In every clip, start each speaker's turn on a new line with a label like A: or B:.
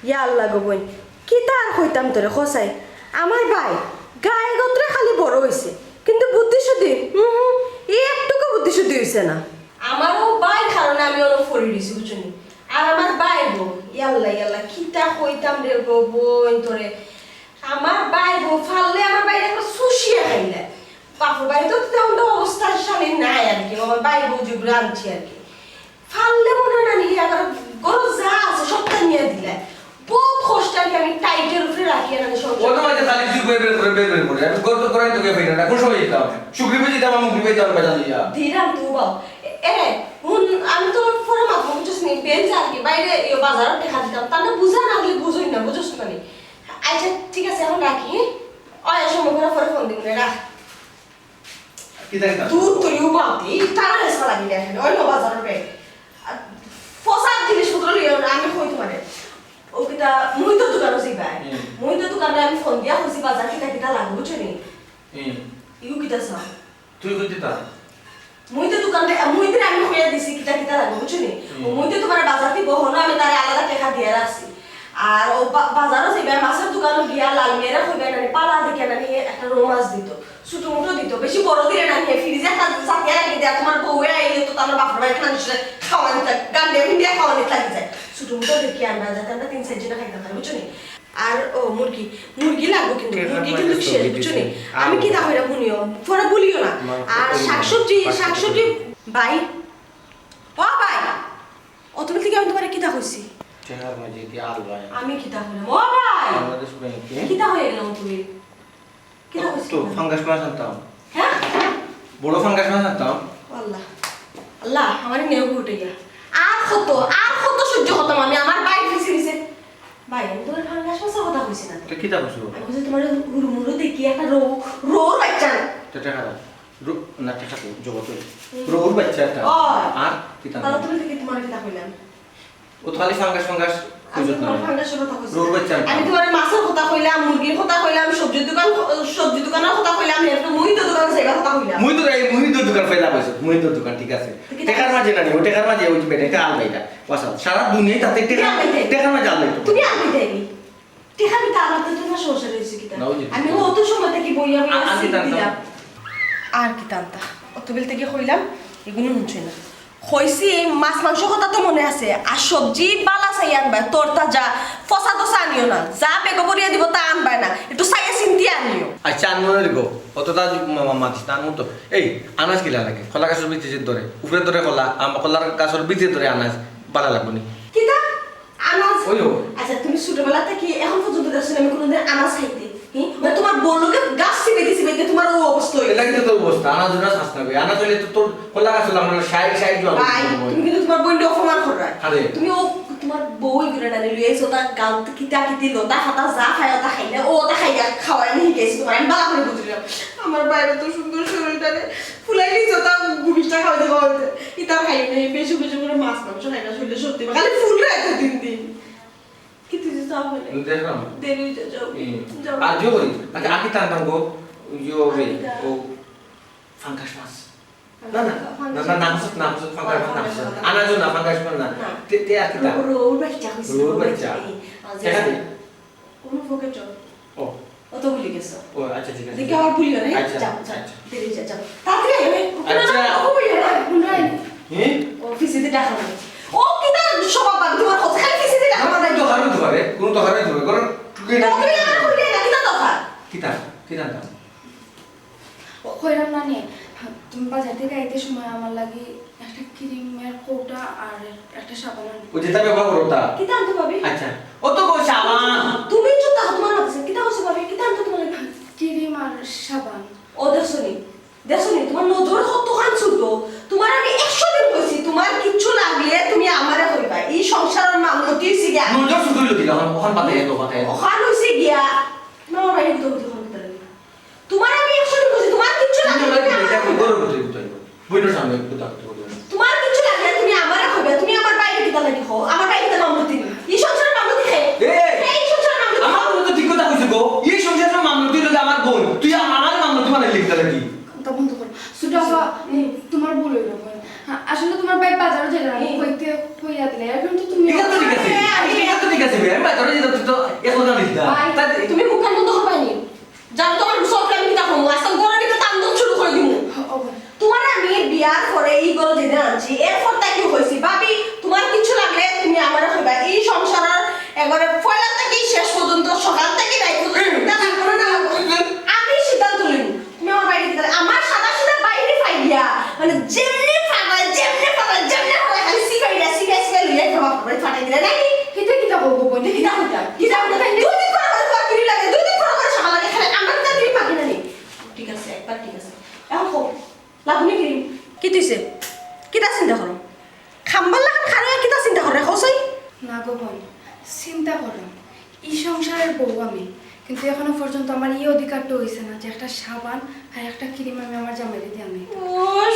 A: ইয়া আল্লাহ গো বোন কি তার কইতাম তোরে খসাই আমার ভাই গায়ে গত্রে খালি বড় হইছে কিন্তু বুদ্ধি শুদ্ধি একটুকু বুদ্ধি শুদ্ধি হইছে না আমারও ভাই কারণে আমি অনেক ফরি দিছি বুঝনি আর আমার ভাই বউ ইয়াল্লা কিতা কইতাম রে গো বোন তোরে আমার ভাই বউ ফাললে আমার বাইরে একটা সুশিয়া খাইলে বাপু ভাই তো তেমন অবস্থার সামনে নাই আর কি আমার ভাই বউ যেগুলো আনছি আর কি ফাললে মনে হয় না নিয়ে আবার গরু যা আছে সবটা নিয়ে দিলে বহুত কষ্ট আর কি আমি টাইটের উপরে রাখি আর আমি সব
B: ওটা মানে খালি তুই বের করে আমি গর্ত করাই তোকে ফেরা না কোন সময় যেতাম শুক্রবার যেতাম আমি মুগরি যাওয়ার বাজার দিয়া
A: দিরাম তুই বাও এরে আমি তো ফরে মাত্র বুঝছিস নি বেঞ্চ আর কি বাইরে এই বাজারে দেখা দিতাম তাহলে বুঝা না গেলে বুঝই না বুঝছ না নি আচ্ছা ঠিক আছে এখন রাখি ওই সময় করে পরে ফোন দিবি রাখ
B: কি দেখতা
A: তুই বাতি তারা এসে লাগি না ওই নো বাজারের বে ফসাদ জিনিসপত্র লিয়ে আমি কই তোমারে ও কিটা মুই তো দোকানে যাইবা মুই তো দোকানে আমি ফোন দিয়া কইছি বাজার কিটা লাগবে বুঝছনি ইউ কিটা সা
B: তুই কই দিতা
A: মুই তো দোকানে মুই দিন আমি কইয়া দিছি কিটা লাগবে বুঝছনি মুই তো তোমার বাজার দিব হলো আমি তারে আলাদা টাকা দিয়া রাখছি আর ও বাজারও যাইবা মাছের দোকানে গিয়া লাল মেরা কইবা না পালা দেখে না একটা রো মাছ দিত ছোটো মোটো দিত বেশি বড় দিলে না ফ্রিজে একটা চাকিয়া রাখি দেয় তোমার বউয়ে আইলে তো তোমার বাপের বাড়ি মানুষের খাওয়ানি থাকে গান্ডে ভিন্ডিয়া খাওয়ানি লাগি যায় ছোটো মোটো দেখি আমরা যাতে আমরা 3-4 জনে খাইতে পারি বুঝছো আর ও মুরগি লাগবে কিন্তু মুরগি কিন্তু শেষ বুঝছো আমি কি তাহলে বুনিও পরে বলিও না আর শাকসবজি ভাই ও ভাই অতবে থেকে আমি তোমারে কি তা কইছি
B: চেহারা মাঝে কি আল ভাই
A: আমি কি তা হইলাম ও ভাই
B: আমাদের শুনে
A: কি তা হয়ে গেলাম তুমি কি তা কইছি
B: তো ফাঙ্গাস মাছ আনতাম
A: হ্যাঁ
B: বড় ফাঙ্গাস মাছ আনতাম
A: আল্লাহ আমার নেও উঠে গিয়া আর কত সহ্য হতাম আমি আমার ভাই ফিসে দিছে ভাই আমি তোমার ফাঙ্গাস মাছের কথা কইছি না
B: এটা কি তা কইছো
A: আমি কইছি তোমার হুড়মুড়ো দেখি একটা রোর বাচ্চা
B: এটা খারা না টাকা তো জগত রোর বাচ্চা একটা আর কি তা
A: তাহলে তুমি দেখি তোমার কি তা কইলাম
B: ও তো খালি ফাঙ্গাস খুঁজত না রোর বাচ্চা
A: আমি তোমার মাছের কথা কইলাম মুরগির কথা কইলাম সবজি দোকানের কথা কইলাম এরপর মুই তো দোকান যাইবা কথা কইলাম
B: মুই তো দোকান ফেলা কইছো মুই তো দোকান ঠিক আছে টাকার মাঝে না ও টাকার মাঝে ওই বেটা আল ভাইটা ওয়াসা সারা দুনিয়ায় তাতে টাকার মাঝে আল ভাইটা
A: তুমি আনবি দেবি টিকা আমি তার মধ্যে তোমার সমস্যা রয়েছে কি আমি অত সময় থেকে বই আমি দিলাম আর কি টানতা অত বেল থেকে কইলাম এগুলো শুনছে না হইছি মাছ মাংস কথা তো মনে আছে আর সবজি বালা চাই আনবা তোর যা ফসা দোসা আনিও না যা পেগো করিয়া দিব তা আনবা না একটু চাইয়া চিন্তি আনিও
B: আচ্ছা আনমনের গো অতটা মাতিস না আনমন তো এই আনাজ কিলা লাগে কলা গাছের বিচের ধরে উপরে ধরে কলা কলার গাছের বিচের ধরে আনাজ বালা লাগবে নি
A: কিতা আনাজ
B: ওইও
A: আচ্ছা তুমি ছোটবেলা থেকে এখন পর্যন্ত দেখছো আমি কোনদিন আনাজ খাইতে মানে তোমার বললোকে গাছ চিপে তোমার ও অবস্থা হইছে
B: এটা কিন্তু তোর অবস্থা আনাজ না শাস না আনাজ হইলে তো তোর কলা গাছ হলো আমরা সাই জল
A: ভাই তুমি কিন্তু তোমার বইন্ড অপমান কররা
B: আরে
A: তুমি ও তোমার বই গুলো না লইয়ে এসো তা গালতে কিতা লতা ফাটা যা খায় তা খাইলে ও তা খাইয়া খাওয়াই নি গেছি তোমার আমি বালা করে বুঝলাম আমার বাইরে তো সুন্দর শরীরটারে ফুলাই দিছো তা গুবিটা খাওয়াতে ইতা খাই নাই বেশি করে মাছ মাংস খাই না শরীরে সত্যি খালি ফুল রাখো দিন কি তুই যাও বলে
B: দেখলাম
A: দেরি যাও
B: আজ জোরি আচ্ছা আকি টানতাম গো ইয়ো বে ও ফাঙ্গাস মাছ না নাম ফাঙ্গাস মাছ আনাজ না ফাঙ্গাস মাছ না তে আকি টা
A: রোর বাচ্চা হইছে
B: রোর বাচ্চা কেন
A: কোন ফোকে চল
B: ও
A: ও তো ভুলে গেছো
B: ও আচ্ছা ঠিক আছে
A: দেখি আবার ভুলিও না
B: আচ্ছা
A: যাও দেরি যাও তাড়াতাড়ি আইবে
B: আচ্ছা
A: ও ভুলিও না শুনাই
B: হ্যাঁ
A: অফিসে দেখা হবে ও কিটা সবাব তোমার কথা খালি অফিসে দেখা
B: আমার তো হারু তো পারে কোন তো হারু তো কোন টুকে না
A: তুমি আমার কইলে না কিটা দফা
B: কিটা
C: ও কইরাম না নে তুমি বাজার থেকে আইতে সময় আমার লাগি একটা ক্রিমের কৌটা আর একটা সাবান আনবে
B: ও যেটা ব্যবহার করো তা
A: কিটা আনতে পাবি
B: আচ্ছা ও তো কো সাবান
A: তুমি চুপ থাকো তোমার মাথায় কিটা হইছে পাবি কিটা আনতে তোমার
C: ক্রিম আর সাবান
A: ও দেখছনি তোমার নজর কত খান ছোট তোমার আমি 100 দিন কইছি তোমার কিচ্ছু লাগলে তুমি আমারে কইবা এই সংসারের মামলতি হইছে গিয়া
B: নজর শুধু লতি ওখান পাতে
A: ওখান হইছে গিয়া না ভাই তো তোমার আমি 100 দিন কইছি তোমার কিচ্ছু লাগলে
B: বইটার সামনে
A: তোমার কিচ্ছু লাগলে তুমি আমারে কইবা তুমি আমার বাইরে কিটা লাগি হও আমার বাইরে কিটা মামলতি এই সংসারের মামলতি খায় এই সংসারের মামলতি
B: আমার তো ঠিক কথা কইছিস গো এই সংসারের মামলতি হলো আমার বোন তুই আমার মামলতি মানে লিখতে লাগি
C: তা বন্ধ কর সুটাবা তোমার ভুল হইল আসলে তোমার ভাই বাজারে যাইলা কইতে কইয়া দিলে এখন তো তুমি
B: ঠিক আছে ঠিক আছে আমি বাজারে
A: বন্ধু কিটা হইতা কিটা হইতা দুই দিন পর পর কিরি লাগে দুই দিন পর পর সাবা লাগে খালি আমরা তো কিরি মাগি না নি ঠিক আছে একবার ঠিক আছে এখন কো লাগুনি কিরি কি তুইছে কিটা চিন্তা করো খাম্বার লাগান খারে কিটা চিন্তা করে হসই
C: না গো বোন চিন্তা করলাম এই সংসারের বউ আমি কিন্তু এখনো পর্যন্ত আমার এই অধিকারটা হয়েছে না যে একটা সাবান আর একটা ক্রিম আমি আমার জামাইরে দিয়ে আনি
A: ও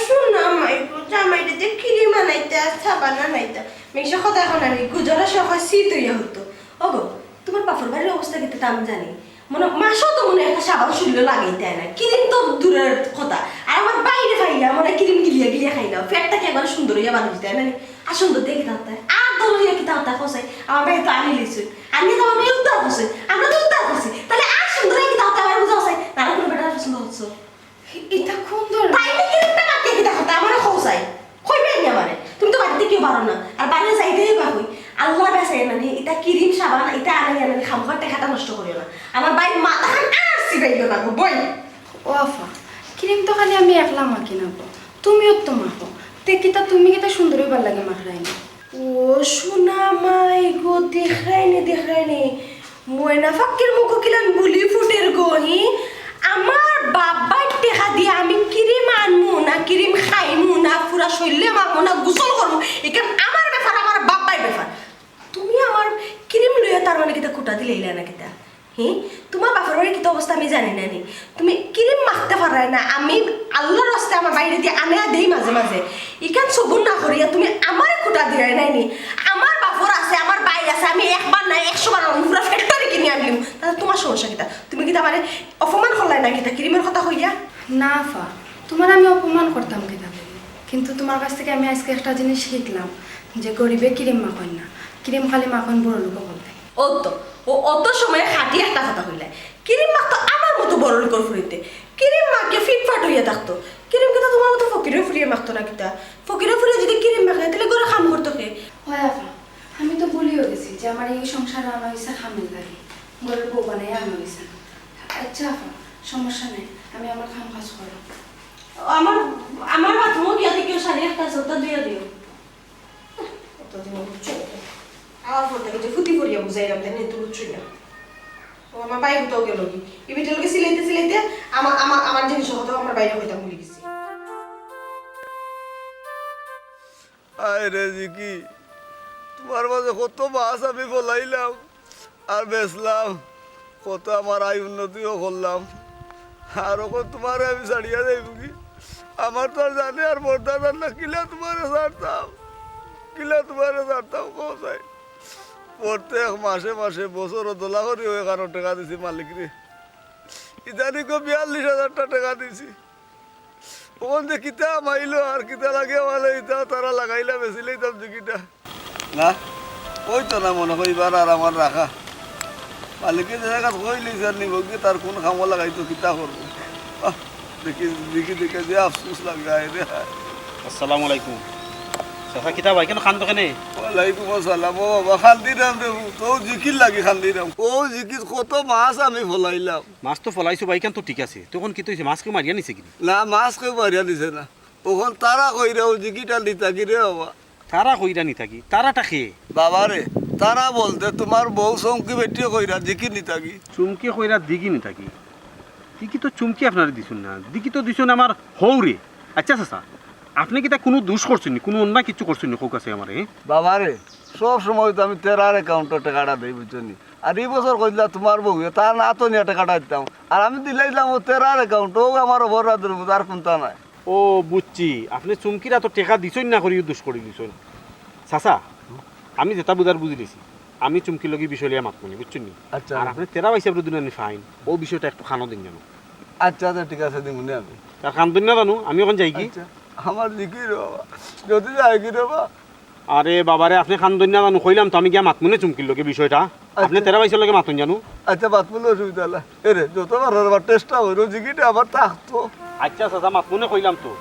A: শোনা মাই জামাইটা যে কিরি বানাইতে সাবান বানাইতে মেশা কথা এখন আমি গুজরা সহ শীত হইয়া হতো ওগো তোমার বাপর বাড়ির অবস্থা কিন্তু তা আমি জানি মনে মাসও তো মনে একটা সাবান শুনলে লাগাইতে হয় না ক্রিম তো দূরের কথা আর আমার বাইরে খাইয়া মনে ক্রিম গিলিয়া গিলিয়া খাই না ফ্যাটটাকে একবার সুন্দর হইয়া বানিয়ে দিতে হয় না আর সুন্দর দেখে থাকতে আর দল হইয়া কি থাকতে খসাই আমার ভাই তো আনি লিছুই আনি তো আমি উত্তর করছি আমরা তো উত্তর করছি তাহলে আর সুন্দর হইয়া কি থাকতে আমার বুঝা আছে তারা কোনো বেটার পছন্দ হচ্ছে
C: এটা সুন্দর
A: তাইলে কিরকটা কাকে কি দেখো আমার খসাই কইবে নি আমারে তুমি তো বাড়িতে কেউ পারো না আর বাইরে যাইতেই বা কই আল্লাহ বাসায় মানে এটা ক্রিম সাবান এটা আনাই আনাই খামখার টাকাটা নষ্ট করিও না আমার ভাই মাথা খান আসছি বাইও না গো বই
C: ও আফা ক্রিম তো খালি আমি একলা মাখি না গো তুমিও তো মাখো কিতা তুমি কিতা সুন্দর হইবার লাগে মাখরাই না
A: ও সোনা মাই গো দেখাইনি ময়না ফাক্কির মুখ কিলান বুলি ফুটের গহি আমার বাবার টেকা দিয়ে আমি ক্রিম আনমু না ক্রিম খাইমু না পুরা শরীরে মাখবো না গোসল করবো এখান আমার ব্যাপার আমার বাবার ব্যাপার তুমি আমার ক্রিম লইয়া তার মানে কিতা কুটা দিলে না কিতা হ্যাঁ তোমার বাপের বাড়ির কিতা অবস্থা আমি জানি না নি তুমি ক্রিম মাখতে পারাই না আমি আল্লাহর রাস্তায় আমার বাইরে দিয়ে আনে দেই মাঝে মাঝে ইখান সবুর না করিয়া তুমি আমার কুটা দিলাই নাই নি আমার বাপর আছে আমার বাইরে আছে আমি একবার নাই 100 বার পুরো ফ্যাক্টরি কিনে আনলিম তাহলে তোমার সমস্যা কিতা তুমি কিতা মানে অপমান করলাই না কিতা ক্রিমের কথা হইয়া
C: না আফা তোমার আমি অপমান করতাম কিতা কিন্তু তোমার কাছ থেকে আমি আজকে একটা জিনিস শিখলাম যে গরিবে ক্রিম মাখন না ক্রিম খালি মাখন বড় লোক বলতে
A: ও অত সময় খাটি একটা কথা হইলে ক্রিম মাখতো আমার মতো বড় লোকের ফুরিতে ক্রিম মাখিয়ে ফিটফাট হইয়া থাকতো ক্রিম কিতা তোমার মতো ফকিরে ফুরিয়ে মাখতো না কিতা ফকিরে ফুরিয়ে যদি ক্রিম মাখে তাহলে করে খাম করতো কে
C: হয় আফা আমি তো বলিও গেছি যে আমার এই সংসার আনা হয়েছে খামের লাগে গরের বউ বানাই আনা হয়েছে না আচ্ছা আফা সমস্যা নেই আমি আমার খাম কাজ করো
A: আমার বাথরুমও গিয়াতে কেউ শাড়ি একটা চোদ্দা দিয়ে দিও আমার ফোন থেকে যে ফুটি পড়িয়া বুঝাইলাম তাই তো বুঝছই না ও আমার বাইরে তো গেল কি ইবিটের লোকে সিলাইতে আমার জিনিস হতো আমার বাইরে হইতাম ভুলে গেছি
D: আরে জিকি তোমার মাঝে কত মাছ আমি বলাইলাম আর বেচলাম কত আমার আয় উন্নতিও করলাম আর ওখন তোমার আমি ছাড়িয়া যাইব কি আমার তো আর জানে আর বর্দাদার না কিলা তোমার ছাড়তাম কোথায় প্রত্যেক মাসে মাসে বছর দোলা করি ওই 11 টাকা দিছি মালিক রে ইদানি 42,000 টাকা দিছি ওখান যে কিতা মাইলো আর কিতা লাগে বলে ইতা তারা লাগাইলা বেশি লইতাম জিকিটা না ওই তো না মনে করিবার আর আমার রাখা মালিকে জায়গা কই লইছে আর নিব কি তার কোন খামো লাগাইতো কিতা করবো দেখি যে আফসোস লাগায় রে
E: আসসালামু আলাইকুম চাচা কিতা ভাই কেন খান কেনে
D: ওয়ালাইকুম আসসালাম ও বাবা খান্দি দাম রে তো জিকির লাগি খান্দি দাম ও জিকির কত মাছ আমি ফলাইলাম
E: মাছ তো ফলাইছো ভাই কেন তো ঠিক আছে তখন কি তুই মাছকে মারিয়া নিছে কি
D: না মাছ কেউ মারিয়া দিছে না ওখান তারা কইরা ও জিকিটা দিতা কি রে বাবা
E: তারা কইরা নি থাকি তারাটা খেয়ে
D: বাবা রে তারা বলতে তোমার বউ চমকি বেটিও কইরা জিকির নি থাকি
E: চুমকি কইরা দিগি নি থাকি দিকি তো চুমকি আপনার দিছুন না দিকি তো দিছুন আমার হৌরে আচ্ছা চাচা আপনি কি তা কোনো দোষ করছেন কোনো অন্যায় কিছু করছেন কোক আছে আমার
D: বাবা রে সব সময় তো আমি তেরার অ্যাকাউন্টে টাকাটা দিই বুঝছি আর এই বছর কইলা তোমার বউ তার না তো নিয়ে টাকাটা দিতাম আর আমি দিলাইলাম ও তেরার অ্যাকাউন্ট ও আমার ভরা দেবো তার কোনটা নাই
E: ও বুঝছি আপনি চুমকিরা তো টেকা দিছই না করি দোষ করে দিছই চাচা আমি যেটা বুঝার বুঝি লিছি আমি চুমকি লগি বিষয় লিয়া মাতমনি বুঝছেন নি
D: আচ্ছা
E: আর আপনি তেরা পয়সা দুনিয়া ফাইন ও বিষয়টা একটু খানো দিন জানো
D: আচ্ছা আচ্ছা ঠিক আছে দিমুনি আমি
E: তার খান দিন না জানো আমি ওখানে যাই কি
D: আমার দিকি রে বাবা যদি যাই কি রে বাবা
E: আরে বাবারে আপনি খান দিন না জানো কইলাম তো আমি গিয়া মাতমনে চুমকির লগে বিষয়টা আপনি তেরা পয়সা লগে মাতুন জানো
D: আচ্ছা বাত বলে অসুবিধা হলে এরে যতবার আবার চেষ্টা হইল জিকিটা আবার থাকতো
E: আচ্ছা চাচা মাতমনে কইলাম তো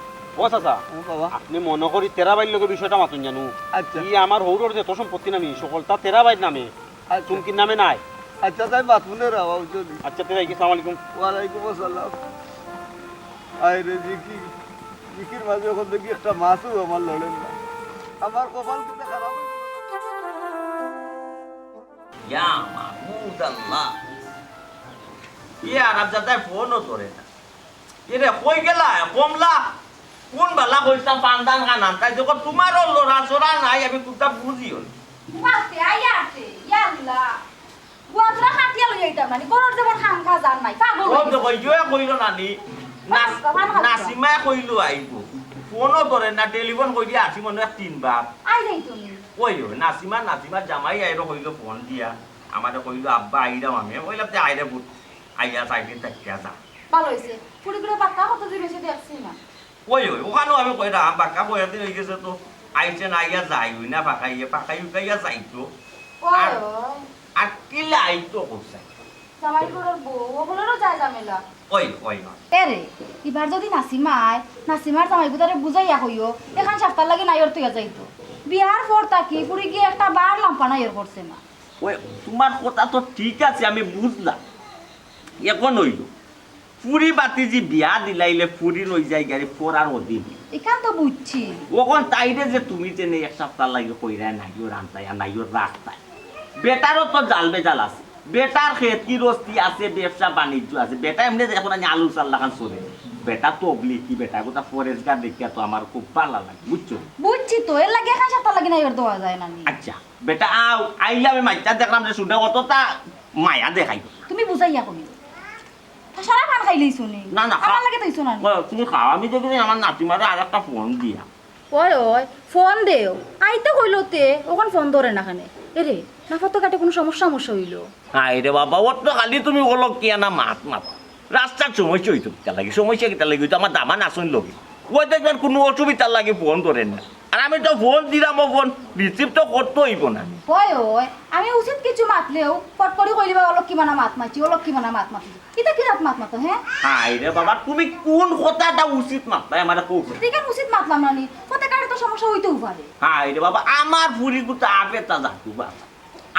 E: ও চাচা
D: বাবা
E: আপনি মনে করি তেরা বাইর লগে বিষয়টা মাতুন জানো
D: আচ্ছা
E: ই আমার হৌরর যে তো সম্পত্তি নামি সকলটা তেরা বাইর নামে চুমকির নামে নাই
D: আচ্ছা তাই বাত বলে রাওয়া যদি
E: আচ্ছা তেরা কি আসসালামু আলাইকুম
D: ওয়ালাইকুম আসসালাম আরে জিকির মাঝে এখন দেখি একটা মাছও আমার লড়েন না আমার কপাল কিন্তু খারাপ
F: ইয়া মাহমুদ আল্লাহ ইয়ে আরাম জাদায় ফোনও ধরে না এরে কই গেলা কমলা কোন বালা কইতাম পান্দান কানান তাই যখন তোমারও লড়া চড়া নাই আমি কোনটা বুঝিও না
G: মাতে আইয়াতে ইয়াল্লা গোদরা খাটিয়া লই আইতাম নানি কোন যেমন খাম খা জান নাই পাগল
F: ও তো কইজয়া কইলো নানি নাসিমা কইলো আইব ফোনও ধরে না টেলিফোন কই দিয়া আসি মনে হয় 3 বার
G: আই যাই তুমি
F: ওই নাসিমা জামাই আইরো কইলো ফোন দিয়া আমারে কইলো আব্বা আইরাম আমি কইলাম যে আইরে বুট আইয়া সাইদিন তাকিয়া যা
G: ভালো হইছে পুরি করে পাক্কা কত দিন এসে দেখছি না
F: ওই ওখানেও আমি কইরা বাক্কা বইয়া দিন হয়ে গেছে তো আইছে না আইয়া যাই হই না পাকাই উকাইয়া যাইতো
G: ওই
F: আর কিলা আইতো কোথায়
G: জামাই করার বউ ওগুলোরও যায় ঝামেলা
F: ওই
G: এরে এবার যদি নাসিমার জামাই গুতারে বুঝাইয়া হইও এখান সপ্তাহ লাগে নাইর তুইয়া যাইতো বিয়ার পর তাকি পুরি গিয়ে একটা বার লাম্পা নাইর করছে না
F: ওই তোমার কথা তো ঠিক আছে আমি বুঝলাম এখন হইল পুরি বাতি যে বিয়া দিলাইলে পুরি লই যাই গাড়ি পড়ার অধীন
G: এখান তো বুঝছি
F: ওখন তাইরে যে তুমি যে নেই এক সপ্তাহ লাগে কইরা নাইও রান্তায় আর নাইও রাস্তায় বেটারও তো জাল বেজাল আছে বেটার খেতি রস্তি আছে ব্যবসা বাণিজ্য আছে বেটা এমনি এখন আমি আলু চাল লাগান চলে বেটা তো কি বেটা গোটা ফরেস্টগার দেখিয়া তো আমার খুব ভালো লাগে বুঝছো
G: বুঝছি তো এর লাগে এখান সপ্তাহ লাগে নাইর দেওয়া যায় না
F: আচ্ছা বেটা আইলে আমি মাইটা দেখলাম যে শুনে অতটা মায়া দেখাই
G: তুমি বুঝাইয়া কই সারা পান খাইলেই শুনি
F: না
G: আমার লাগে তুই শোনা
F: তুমি খাও আমি দেখি আমার নাতিমারে আর একটা ফোন দিয়া
G: ওই ফোন দেও আইতে কইলো তে ওখান ফোন ধরে না খানে এরে না ফটো কাটে কোনো সমস্যা হইলো
F: আরে বাবা ওর তো খালি তুমি বলো কি না মাত রাস্তার সমস্যা হইতো কিতা লাগে সমস্যা কিতা লাগে হইতো আমার দামান আসন লগে ওই দেখবেন কোনো অসুবিধা লাগে ফোন ধরেন না আর আমি তো ফোন দিলাম ও ফোন রিসিভ তো করতে হইব না
G: ওই আমি উচিত কিছু মাতলেও পট করে কইলিবা অলক কি মানা মাত মাছি অলক কি মানা মাত মাছি কিতা কি রাত মাত মাতো হ্যাঁ
F: আরে বাবা তুমি কোন কথাটা উচিত মাত্রায় আমার কও
G: দেখেন উচিত মাতলাম নানি ফটো কাটে তো সমস্যা হইতেও পারে
F: আরে বাবা আমার ফুরি গুতা আপে তা যাতু বাবা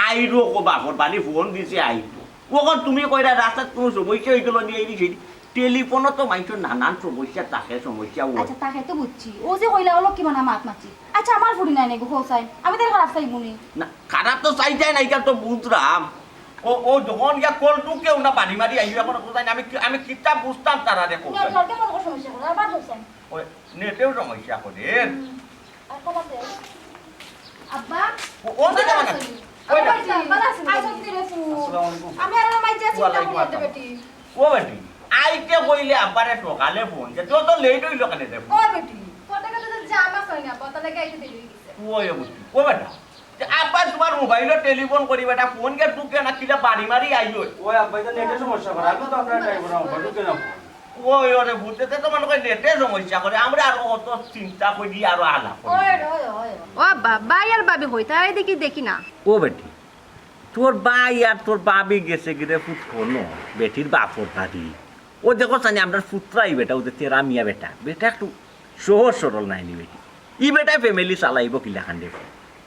F: আইরো কো বাপর বাড়ি ফোন দিছে আইতো ওখন তুমি কইরা রাস্তাত কোনো সমস্যা হই গেল নি এই সেই টেলিফোনও তো মাইছো নানান সমস্যা থাকে সমস্যা ও
G: আচ্ছা তাকে তো বুঝছি ও যে কইলা অলক কি মানা মাত মাছি আচ্ছা আমার ফুরি নাই নেগো হোসাই আমি তার খারাপ চাইবুনি
F: না খারাপ তো চাই যায় না এটা তো বুঝলাম ও যখন ইয়া কলটু কেউ না বাড়ি মারি আইও এখন কোথায় আমি কিতাব বুঝতাম তারা দেখো
G: লড়কে মন কো সমস্যা করে আবার হোসাই
F: ওই নেটেও সমস্যা করে
G: আর কমাতে আব্বা
F: ও তো কেমন ওই
G: আমি আর মাই যাচ্ছি না বলতে বেটি
F: ও বেটি আইতে কইলে আব্বারে ঠকালে ফোন যে তো লেট হইল কেন দে
G: ও বেটি ফটো কাটে তো জামা কই না পতা লাগে আইতে দেরি হইছে
F: ওই বুঝি ও বেটা আব্বা তোমার মোবাইলে টেলিফোন করি বেটা ফোন কে ঢুকে না কিলা বাড়ি মারি আইও
E: ওই আব্বাই তো নেটের সমস্যা করে আমি তো আপনার ড্রাইভার আমার ঢুকে না
F: ওই ওরে বুঝতে তো মনে করি নেটে সমস্যা করে আমরা আর অত চিন্তা করি আর আলাপ
H: ও বাবা আর বাবি হইতা দেখি দেখি না
F: ও বেটি তোর ভাই আর তোর বাবি গেছে গিরে ফুট কোনো বেটির বাপর বাড়ি ও দেখো জানি আমরা ফুটরাই বেটা ওদের তেরা মিয়া বেটা একটু সহজ সরল নাই নি বেটি ই বেটা ফ্যামিলি চালাইব কিলা খান দেব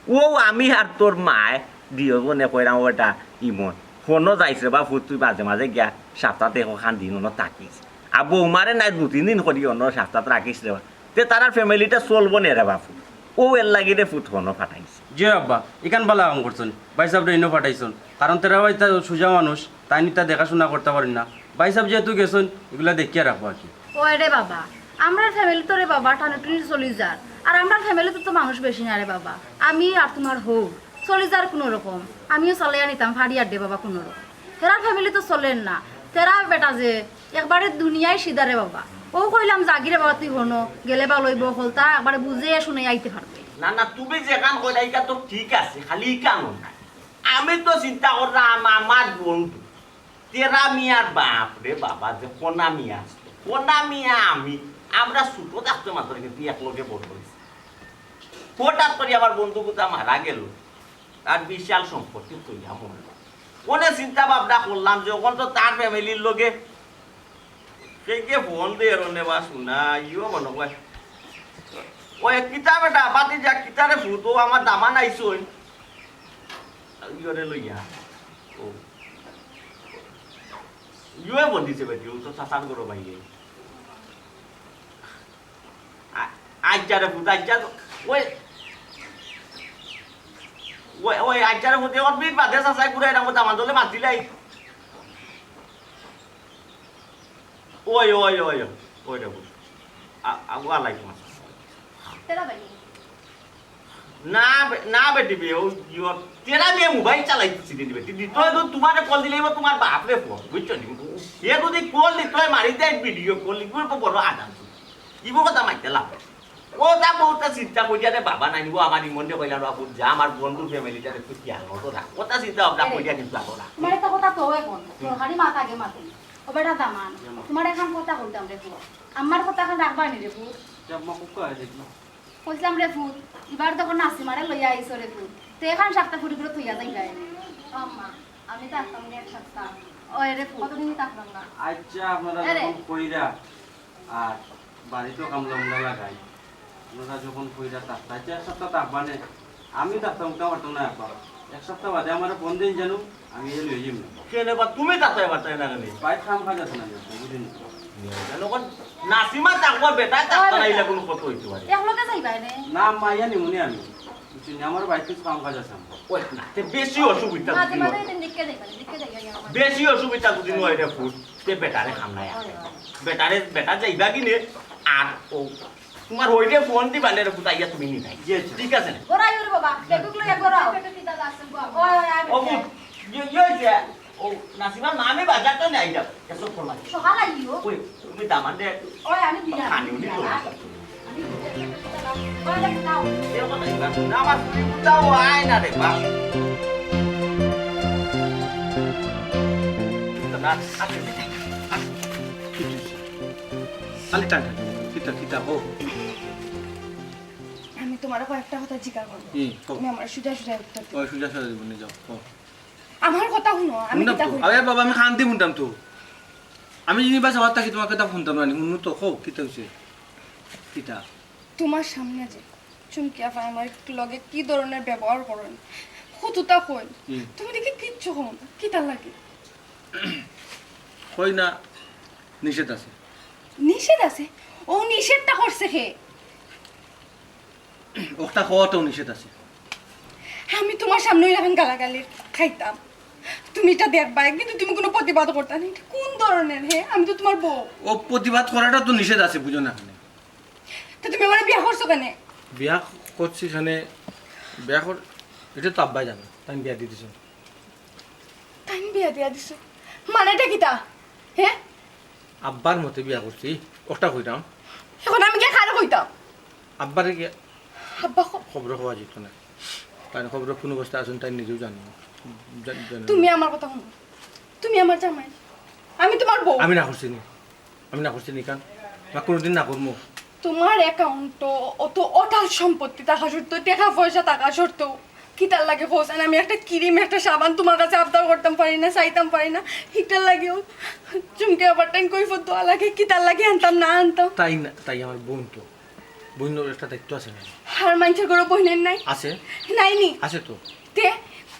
F: ও আমি আর তোর মায় দিও বনে কইরাম ওটা ইমন ফোনও যাইছে বা ফুট তুই মাঝে মাঝে গিয়া সপ্তাহতে খান দিন তাকিস আর বৌমারে নাই 2-3 দিন করি অন্য সপ্তাহ রাখিস রে তে তার ফ্যামিলিটা চলবো নে রে বাপু ও এর লাগি রে ফুট ফোনও ফাটাইছে
I: জি আব্বা এখান ভালো কাম করছেন ভাই সাহেব ইনো পাঠাইছেন কারণ তেরা ভাই তা সোজা মানুষ তাই নি তা দেখাশোনা করতে পারেন না ভাই সাহেব যেহেতু গেছেন এগুলা দেখিয়া রাখবো আর কি
G: ওই রে বাবা আমরা ফ্যামিলি তো রে বাবা টানাটুনি চলি যার আর আমরা ফ্যামিলিতে তো মানুষ বেশি না রে বাবা আমি আর তোমার হৌ চলি যার কোনো রকম আমিও চালাইয়া নিতাম ফাড়িয়ার দে বাবা কোনো রকম তেরা ফ্যামিলি তো চলেন না তেরা বেটা যে একবারে দুনিয়ায় সিদারে বাবা ও কইলাম জাগিরে বাবা তুই হনো গেলে বা লইব হলতা একবারে বুঝে শুনে আইতে পারবে
F: না তুমি যেখান কইরা এটা তো ঠিক আছে খালি কানো নাই আমি তো চিন্তা করলাম আমার বন্ধু তেরা মিয়ার বাপ রে বাবা যে কোনা মিয়া আসতো কোনা মিয়া আমরা ছোট থাকতে মাত্র কিন্তু একলগে বড় হয়েছি হঠাৎ করে আমার বন্ধু কোথা মারা গেল আর বিশাল সম্পত্তি তৈরি আমার কোনে চিন্তা ভাবনা করলাম যে ওখান তো তার ফ্যামিলির লোকে কে ফোন দিয়ে রনে বা শুনা ইও মনে হয় ওই কিতাব এটা বাতি যা কিতারে ফুটো আমার দামা নাইছই ইয়রে লইয়া ও ইয়ে বন্দিছে বেটি ও তো সাসান করো ভাইয়ে আচ্ছা রে ফুটা আচ্ছা ওই ওই আইটার মধ্যে ওর বিট বাদে চাচাই ঘুরে এটার মধ্যে আমার দলে মাতিলাই ওই ওই ওই ওই দেখো ওয়ালাইকুম
G: তেরা ভাই
F: না না বেটি বে ও তেরা মেয়ে মোবাইল চালাইতেছি দিদি বেটি দিতই তো তোমারে কল দিলে তোমার বাপরে ফোন বুঝছো নি এ যদি কল দিতই মারি দেয় ভিডিও কল লিখব বড় আদান ইবো কথা মাইতে লাভ ও তা বহুতা চিন্তা করিয়া রে বাবা নাইব আমার ইমন্ডে কইলা বাবু যা আমার বন্ধু ফ্যামিলিটা একটু কি আলো তো না ওটা চিন্তা ভাবনা করিয়া কিন্তু আলো না
G: তোমার একটা কথা তো এখন সরকারি মাথা আগে মাতে ও বেটা দামান তোমার এখন কথা বলতাম রে ফুল আমার কথা এখন রাখবা নি রে ফুল কইলাম রে ফুল এবার তখন নাসিমারে লইয়া আইছো রে ফুল তো এখন সাতটা ফুটি করে থইয়া যাই গায় আম্মা আমি তো আসতাম রে এক সপ্তাহ ওই রে ফুল কতদিনই থাকলাম না
I: আচ্ছা আপনারা যখন কইরা আর বাড়িতেও কামলা লাগাই আপনারা যখন কইরা থাকতে আচ্ছা এক সপ্তাহ থাকবানে আমি থাকতাম উঠা পারতাম না একবার এক সপ্তাহ বাদে আমার ফোন দিন জানো আমি এ লই যাইম
F: কেনে বা তুমি তাতে বাতাই না কেনে
I: বাইক কাম কাজ আছে না বুঝিনি
F: লোক নাসিমা তাকবা বেটা তাকতা নাইলা কোনো কত হইতে পারে
G: এক লগে যাইবা নে
I: না মাইয়া নিমুনি আমি বুঝিনি আমার বাইক কিছু কাম কাজ আছে আমার
F: ওই না তে বেশি অসুবিধা
G: মাঝে
F: বুঝিনি
G: মাঝে এদিন দিকে যাইবা
F: বেশি অসুবিধা বুঝিনি ওই রে ফুট তে বেটারে খাম নাই বেটা যাইবা কিনে আর ও তোমার ওইটা ফোন দিবা নে রে ফুট আইয়া তুমি নি নাই ঠিক আছে না
G: গোরাই রে বাবা বেগুক লইয়া গোরাও পেটে দিদা আসেন ওই
F: ও ফুট ইয়ে ও নাসিমা নামে বাজার তো নাই যাও এসব করবা
G: সকাল আইও
F: ওই তুমি দামান দে
G: ওই আমি দিলাম
F: খানি উনি তো
G: ওই দেখ নাও
F: এরকম না আমার দাও আয় না রে বাপ
B: খালি টাকা কিতা কিতা হো
C: আমি তোমার কয়েকটা কথা জিজ্ঞাসা করবো তুমি আমার সুজা উত্তর দিও।
B: ওই সুজা সুজা জীবনে যাও
C: আমার কথা শুনো আমি কিতা কই
B: আরে বাবা আমি শান্তি শুনতাম তো আমি যিনি বাসা হওয়ার থাকি তোমাকে তা শুনতাম না শুনু তো হো কিতা হয়েছে কিতা
C: তোমার সামনে যে চুমকি আপা আমার লগে কি ধরনের ব্যবহার করেন কতটা কই তুমি দেখি কিচ্ছু কম কিতা লাগে
B: কই না নিষেধ আছে
C: নিষেধ আছে ও নিষেধটা করছে হে
B: ওটা হওয়াটাও নিষেধ আছে
C: আমি তোমার সামনে এরকম গালাগালি খাইতাম তুমি এটা দেখবা কিন্তু তুমি কোনো প্রতিবাদ করতে না এটা কোন ধরনের হে আমি তো তোমার বউ
B: ও প্রতিবাদ করাটা তো নিষেধ আছে বুঝো না এখানে
C: তো তুমি আমার বিয়ে করছো কেন
B: বিয়া করছি এখানে বিয়া কর এটা তো আব্বাই জানে তাই বিয়া দিয়ে দিছে
C: তাই বিয়ে দিয়া দিছো মানেটা কিতা হ্যাঁ
B: আব্বার মতে বিয়া করছি ওটা কইতাম
C: এখন আমি কে খারে কইতাম
B: আব্বারে গিয়া
C: আব্বা
B: খবর হওয়া যেত না তাই খবর কোন অবস্থা আছেন তাই নিজেও জানি না
C: তুমি আমার কথা শুনো তুমি আমার জামাই আমি তোমার বউ
B: আমি না করছি নি আমি না করছি নি কান বা কোনোদিন না করবো
C: তোমার অ্যাকাউন্ট অত অটাল সম্পত্তি থাকা সত্ত্বেও টাকা পয়সা থাকা সত্ত্বেও কি তার লাগে হোসেন আমি একটা ক্রিম একটা সাবান তোমার কাছে আবদার করতাম পারি না চাইতাম পারি না হিটার লাগেও চুমকে আবার টাইম কই ফটো লাগে কি তার লাগে আনতাম না আনতাম
B: তাই না তাই আমার বোন তো বোনের একটা দায়িত্ব আছে না
C: আর মানুষের ঘরে বহিনের নাই
B: আছে
C: নাইনি
B: আছে তো
C: তে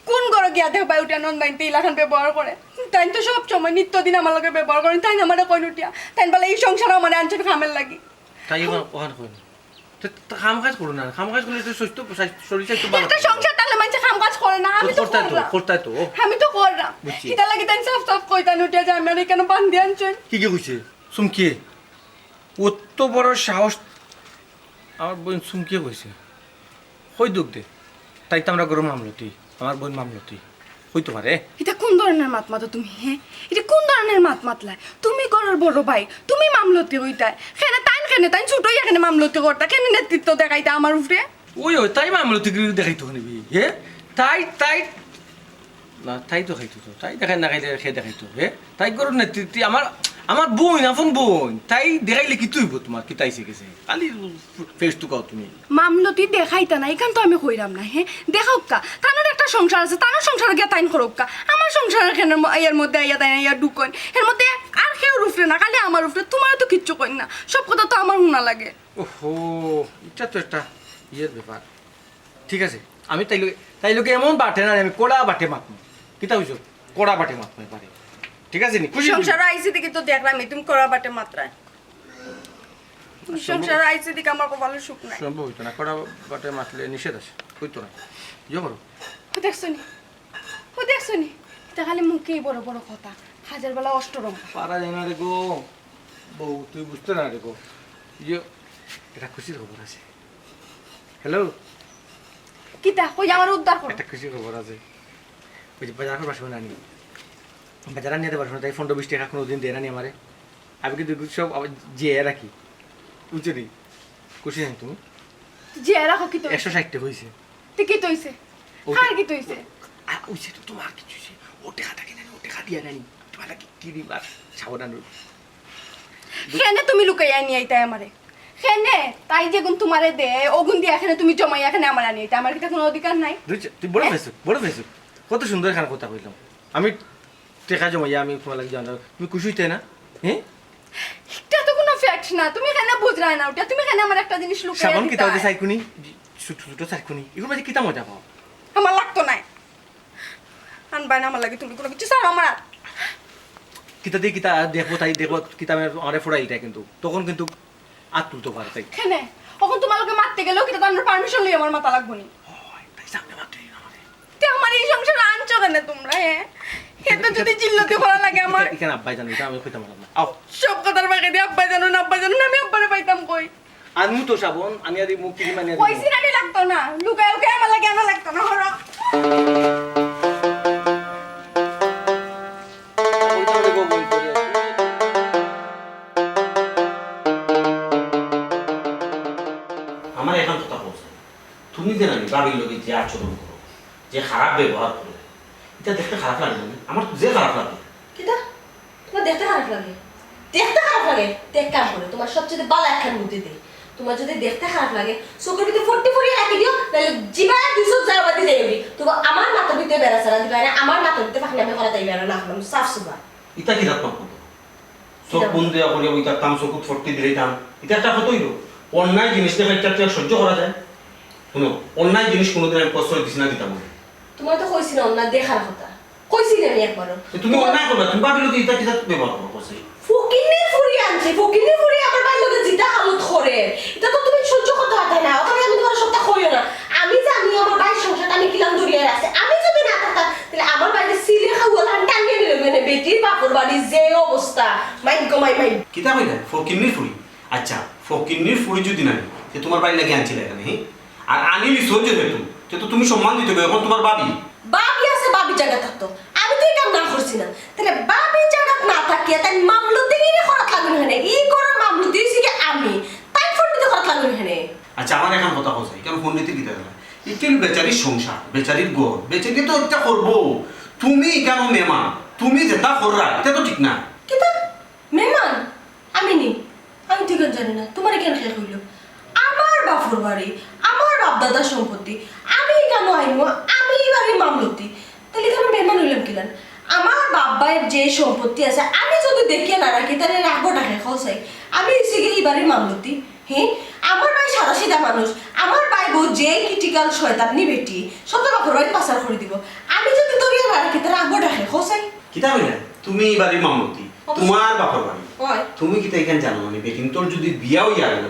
C: কোন ঘরে গিয়া দেখ বাই উঠিয়া নন বাইনতে ইলাখান ব্যবহার করে তাই তো সব সময় নিত্যদিন আমার লগে ব্যবহার করেন তাই আমার কইন উঠিয়া তাই বলে এই সংসার আমার আনছেন খামের লাগি
B: তাই ওখানে কই না খাম কাজ করো না খাম কাজ করলে তো সুস্থ শরীর স্বাস্থ্য ভালো
C: একটা সংসার তাহলে মানুষ কাম কাজ করে না আমি তো
B: করতাই তো
C: আমি তো করলাম
B: বুঝছি।
C: কিতা লাগি তাই সাফ সাফ কইতান উঠিয়া যে আমি আর কেন বান্ধি আনছেন
B: কি কইছে সুমকি অত বড় সাহস আমার বোন সুমকি কইছে কই দুঃখ দে তাই তো আমরা গরম মামলতি আমার বোন মামলতি হইতে পারে
C: এটা কোন ধরনের মাত মাতো তুমি হ্যাঁ এটা কোন ধরনের মাত মাতলা তুমি ঘরের বড় ভাই তুমি মামলতি হইতাই কেন তাই ছোটই এখানে মামলতি করতা কেন নেতৃত্ব দেখাইতা আমার উপরে
B: ওই তাই মামলতি দেখাইতো নিবি হে তাই তাই না তাই তো খাইতো তো তাই দেখাই না খাইলে খেয়ে দেখাইতো হে তাই গরম নেতৃত্ব আমার বোন আপন বোন তাই দেখাইলে কি তুইব তোমার কি তাই শিখেছে খালি ফেস টু কাও তুমি
C: মামলতি দেখাইতা না এখান তো আমি কইরাম না হ্যাঁ দেখাও কা তানোর একটা সংসার আছে তানোর সংসারে গিয়া তাইন করুক কা আমার সংসারের কেন এর মধ্যে আইয়া তাই আইয়া ঢুকন এর মধ্যে আর কেউ রুফরে না খালি আমার রুফরে তোমার তো কিচ্ছু কই না সব কথা তো আমার শোনা লাগে
B: ওহো এটা তো একটা ইয়ের ব্যাপার ঠিক আছে আমি তাই লোকে এমন বাটে না আমি কোড়া বাটে মাতমু কিতা হইছো কোড়া বাটে মাতমু পারে ঠিক আছে নি খুশি
C: সংসার আইসি দিকে তো দেখলাম তুমি করা বাটে মাত্রায় সংসার আইসি দিকে আমার কপালে সুখ নাই
B: সম্ভব হইতো না কোড়া বাটে মাতলে নিষেধ আছে হইতো না ইয়ে করো
C: দেখছো নি তা খালি মুখেই বড় বড় কথা হাজার বেলা অষ্টরম
B: পারা যায় না রে গো বউ তুই বুঝতে না রে গো ইয়ে এটা খুশির খবর আছে হ্যালো
C: কিতা কই আমার উদ্ধার করো
B: একটা খুশির খবর আছে ওই যে বাজার করবার সময় নানি বাজার নিয়ে পারবো না তাই 15-20 টাকা কোনো দিন দেয় না নি আমারে আমি কিন্তু সব আবার জিয়ে রাখি বুঝছো নি খুশি নাই তুমি
C: যে রাখো কি তো
B: 160 টাকা হয়েছে
C: তে কি তইছে আর কি তইছে
B: আর ওই সে তো তোমার কিছু সে ও টাকাটা কিনে ও টাকা দিয়ে নানি তোমার কি দিবার সাবধান
C: কেনে তুমি লুকাইয়া নিয়ে আইতাই আমারে কেনে তাই যে গুণ তোমারে দে ও গুণ দিয়ে এখানে তুমি জমাই এখানে আমার আনি আইতা আমার কি কোনো অধিকার নাই
B: তুই বড় ফেসুক কত সুন্দর এখানে কথা কইলাম আমি টাকা জমাইয়া আমি তোমার লাগে জানা তুমি খুশি হইতে না হ্যাঁ
C: এটা তো কোনো ফ্যাক্ট না তুমি এখানে বুঝরাই না ওটা তুমি এখানে আমার একটা জিনিস লুকাইয়া
B: সাবান
C: দিতা
B: কিতাও যে সাইকুনি ছোট ছোট সাইকুনি এগুলো মাঝে কিতা মজা পাও
C: আমার লাগতো না আনবাই না আমার লাগে তুমি কোনো কিছু চাও আমার
B: কিতা দিয়ে কিতা দেখবো তাই দেখবো কিতা আমার ফোড়াইলটা কিন্তু তখন কিন্তু আর তুলতে পারে তাই
C: কেনে এখন তোমার লোকে মারতে গেলেও কিন্তু তোমার পারমিশন লই আমার মাথা লাগবো নি
B: তাই সামনে মাত্র
C: তে আমার এই সংসার আনছো কেন তোমরা এত যদি চিল্লতে করা লাগে আমার
B: এখানে আব্বাই জানি আমি কইতাম না আও
C: সব কথার বাকি দিয়ে আব্বা জানো না আব্বা জানো না আমি আব্বারে পাইতাম কই
B: আনমু তো সাবন আমি আর মুখ কিনি মানে
C: কইছি না লাগতো না লুকায় লুকায় আমার লাগে আমার লাগতো না হরো
I: আমার এখন কথা বলছে তুমি যে নানি বাড়ির লোকে যে আচরণ করো যে খারাপ ব্যবহার করো এটা দেখতে খারাপ লাগে না আমার যে খারাপ লাগে
A: কিতা তোমার দেখতে খারাপ লাগে দেখ কাম করে তোমার সবচেয়ে ভালো একখান বুদ্ধি দে তোমার যদি দেখতে খারাপ লাগে চোখের ভিতরে ফোর্টি ফোরিয়ে রাখি দিও তাহলে জীবনে 200 জায়গা বাদি যাইবি তোমার আমার মাথার ভিতরে বেড়া ছাড়া দিবা না আমার মাথার ভিতরে ফাঁকলে আমি করা যাইবে না করলাম সাফ সুবা
I: এটা কি রাখতাম কত চোখ বন্ধ দেওয়া করিয়া ওই তাম চোখ ফটতে দিলেইতাম এটা একটা হতই অন্যায় জিনিস দেখে একটা সহ্য করা যায় শুনো অন্যায় জিনিস কোনোদিন আমি প্রশ্রয় দিছি না দিতাম না
A: তোমার তো কইছি না অন্য দেখার কথা কইছি না আমি একবারও
I: তুমি অন্যায় করবে তুমি ভাবিলো কি এটা কিটা ব্যবহার করো করছে
A: ফকিনি ফুরি আনছে ফকিনি ফুরি আমার ভাই লোকে জিতা হালত করে এটা তো তুমি সহ্য করতে পারতে না ওখানে আমি তোমার সত্যি কইও না আমি জানি আমার ভাই সংসারটা আমি কিলাম দরিয়ে আছে আমি যদি না থাকতাম তাহলে আমার বাইরে সিলে খাওয়াল আমি টানিয়ে নিল মানে বেটির বাপর বাড়ির যে অবস্থা মাই
I: কিতা কইলা ফকিন্নির ফুরি আচ্ছা ফকিন্নির ফুরি যদি নাই যে তোমার বাড়ি লাগে আনছিলে এখানে আর আনিলি সহ্য যেহেতু তো তুমি সম্মান দিতে হবে এখন তোমার বাবি
A: বাবি আছে বাবি জায়গা থাকতো আমি তো এটা না করছি না তাহলে বাবি জায়গা না থাকিয়া তাই মামলুতে গিয়ে খরচ লাগবে না ই করার মামলুতে দিছি আমি তাই ফোন দিতে খরচ লাগবে না
I: আচ্ছা আমার এখন কথা হচ্ছে কেন ফোন দিতে কিতা গেলা ইতিল বেচারির সংসার বেচারির ঘর বেচারি তো এটা করবো তুমি কেন মেমা তুমি যেটা কররা এটা তো ঠিক না
A: কিতা মেহমান আমি নি আমি ঠিক জানি না তোমার কেন খেয়াল হইল আমার বাপর বাড়ি আমার বাপ দাদার সম্পত্তি আমি কেন আইমো আমি বাড়ির মামলতি তাহলে কেন মেহমান হইলাম কিলান আমার বাবার যে সম্পত্তি আছে আমি যদি দেখিয়ে না রাখি তাহলে রাখবো টাকা খাওয়াই আমি এসে গিয়ে এই বাড়ির মামলতি হ্যাঁ আমার ভাই সাদা সিধা মানুষ আমার ভাই বউ যে ক্রিটিক্যাল শয়তান নি বেটি সত্য বাপর বাড়ি পাচার করে দিব আমি যদি দরিয়া না রাখি তাহলে রাখবো টাকা খাওয়াই
I: কিতা কইলা তুমি এই বাড়ির মামলতি তোমার বাপর বাড়ি
A: হয়
I: তুমি কিতা এখানে জানো মানে বেটিন তোর যদি বিয়াও ইয়া গেল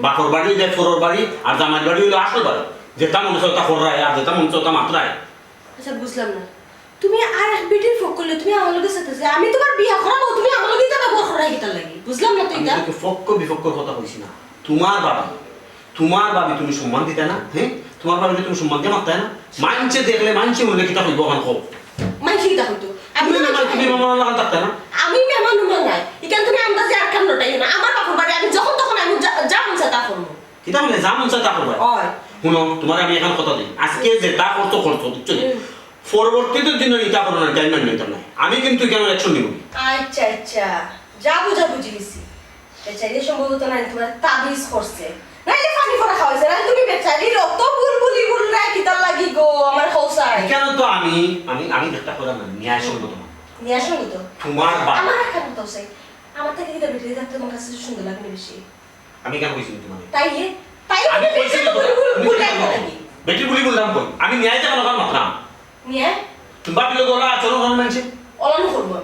I: বাপর বাড়ি যায় ফোরর বাড়ি আর জামাই বাড়ি হইলো আসল বাড়ি যেটা মনে হচ্ছে ওটা কররায় আর যেটা মনে হচ্ছে ওটা মাত্রায়
A: আচ্ছা বুঝলাম না তুমি আর এক বেটির ফোক করলে তুমি আমার লোকের সাথে যে আমি তোমার বিয়া করাবো তুমি আমার লোকেই তো ব্যবহার করাই গেতার লাগি বুঝলাম না তো
I: আমি
A: এটা
I: তোকে ফক্ক বিফক্কর কথা কইছি না তোমার বাবা তুমি সম্মান দিতে না হ্যাঁ তোমার বাবাকে তুমি সম্মান দিয়ে মারতে না মানছে দেখলে মানছে মনে কিতা হইব এখন কও
A: মাই কি তা হইতো
I: তুমি মামা লাগান থাকতে না
A: আমি মেহমান নুমান নাই এখান তুমি আন্দাজে আর কাম নটাই না আমার বাপর বাড়ি আমি যখন তখন আমি যা মন চাই তা করবো
I: কিতা বলে যা মন চায় তা করবা
A: হয়
I: শুনো তোমার আমি এখন কথা দিই আজকে যে তা করতো বুঝছো পরবর্তীতে দিন এটা করো না টাইম নিতে না আমি কিন্তু কেন অ্যাকশন নিব
A: আচ্ছা আচ্ছা যা বুঝা বুঝি গেছি বেচারি সম্ভবত না তোমার তাবিজ করছে নাইলে পানি পড়া খাওয়াইছে নাইলে তুমি বেচারি রক্ত বুলবুলি বুলরা কিতার লাগি গো আমার হৌসাই
I: কেন তো আমি একটা কথা না ন্যায় সঙ্গত
A: নিয়ে আসো তো
I: তোমার বাবা
A: আমার একটা কথা হচ্ছে আমার থেকে কিতা বেটি থাকতে তোমার কাছে সুন্দর লাগে বেশি
I: আমি কেন কইছি তোমার
A: তাই
I: আমি কইছি তো
A: বুলবুল লাগি
I: বেটি বলি বললাম কই আমি ন্যায় যাবো না মাত্রা
A: নিয়ে
I: তুমি বাকি লোক ওরা চলো কোন মানছে
A: অলানো করবো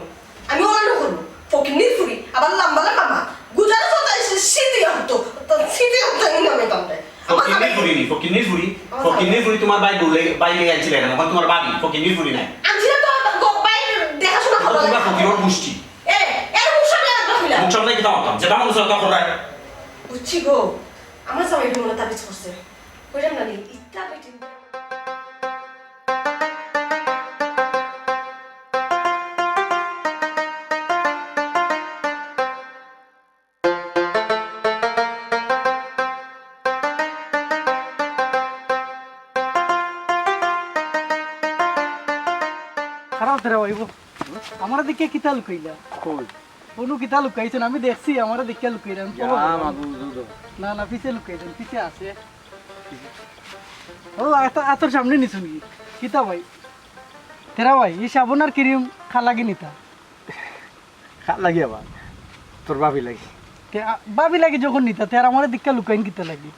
A: আমি অলানো করবো ফকির ফুরি আবার লম্বা লম্বা মা গুজারা তো তাই সিটি হতো তো সিটি হতো এই নামে তোমরা
F: ফকিন্নির ফুরি নি ফকিন্নির ফুরি তোমার বাই লে আনছিলে কেন এখন তোমার বাবি ফকিন্নির ফুরি নাই
A: আনছিল তো গোপাই দেখাশোনা করো
F: তোমরা ফকিরর গোষ্ঠী
A: এর মুশালে রাখিলা
F: মুখ সামনে কি দাও যেটা মানুষ তো করে
A: বুঝছি গো আমার সবাই মনে তাবিজ করছে কইরাম না ইত্তা বেটি
J: খারাপ তেরা ভাইব আমার দিকে কিতা লুকাইলা কোনো কিতা লুকাইছেন আমি দেখছি আমার দিকে লুকাইলেন না না পিছে লুকাইছেন পিছে আছে ও আতর সামনে নিছুন কি কিতা ভাই তেরা ভাই এই সাবন আর ক্রিম খা লাগি নিতা
B: খা লাগি আবার তোর ভাবি লাগি
J: ভাবি লাগি যখন নিতা তেরা আমার দিকে লুকাইন কিতা লাগি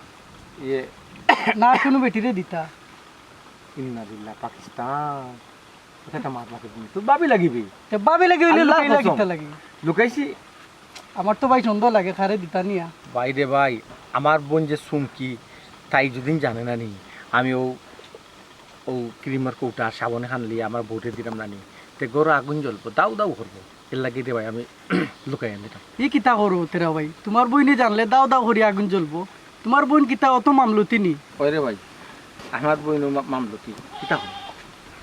B: ইয়ে
J: না কোনো বেটিরে দিতা
B: ইন্না বিল্লাহ পাকিস্তান এটা মার লাগে তুমি তোর ভাবি লাগিবি
J: তে ভাবি লাগি হইলে লুকাইলা কিতা লাগি
B: লুকাইছি
J: আমার তো ভাই সুন্দর লাগে খারে দিতা নিয়া
B: ভাই রে ভাই আমার বোন যে সুমকি তাই যদি জানে না নি আমি ও ক্রিমার কৌটা সাবনে হানলি আমার বউটে দিলাম না নি তে গরু আগুন জ্বলবো দাউ দাউ করবো এর লাগে রে ভাই আমি লুকাই আনি
J: এই কিতা করো তেরা ভাই তোমার বইনে জানলে দাও দাও করি আগুন জ্বলবো তোমার বোন কিতা অত মামলতি নি
B: ওই রে ভাই আমার বোন মামলতি কিতা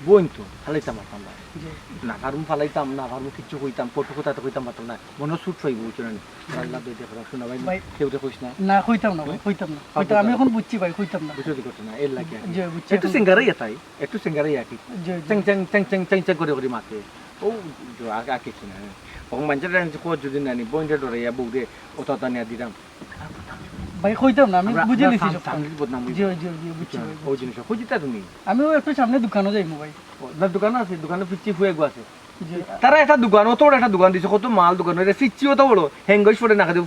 B: বোন তো ফালাইতাম আমরা না কারণ ফালাইতাম না কারণ কিচ্ছু কইতাম কত কথা তো কইতাম পারতাম না মনে সুট পাইব বুঝছো না আল্লাহ দে দেখো শোনা ভাই কেউ তো কইস না
J: না কইতাম না ভাই কইতাম না হয়তো আমি এখন বুঝছি ভাই কইতাম না
B: বুঝতে করতে না এর লাগে
J: জি বুঝছি
B: একটু সিঙ্গারাই তাই একটু সিঙ্গারাই আকি
J: জি
B: চেং চেং চেং চেং চেং চেং করে করে মাকে ও আগে আকি না ও মানুষের কো যদি না নি বইন্ডে ডরে বউ দে ও তো তানিয়া দিলাম
J: ভাই কইতাম না আমি বুঝে লিছি সব
B: আমি বদনাম
J: জি জি জি বুঝছি ভাই
B: ওই জিনিস খুঁজিতা তুমি
J: আমি ওই একটু সামনে দোকানে যাইমু ভাই
B: না দোকান আছে দোকানে পিচ্ছি ফুয়ে গো আছে তারা একটা দোকান অত বড় একটা দোকান দিছে কত মাল দোকান এটা পিচ্ছি অত বড় হ্যাঙ্গস পড়ে না খাতে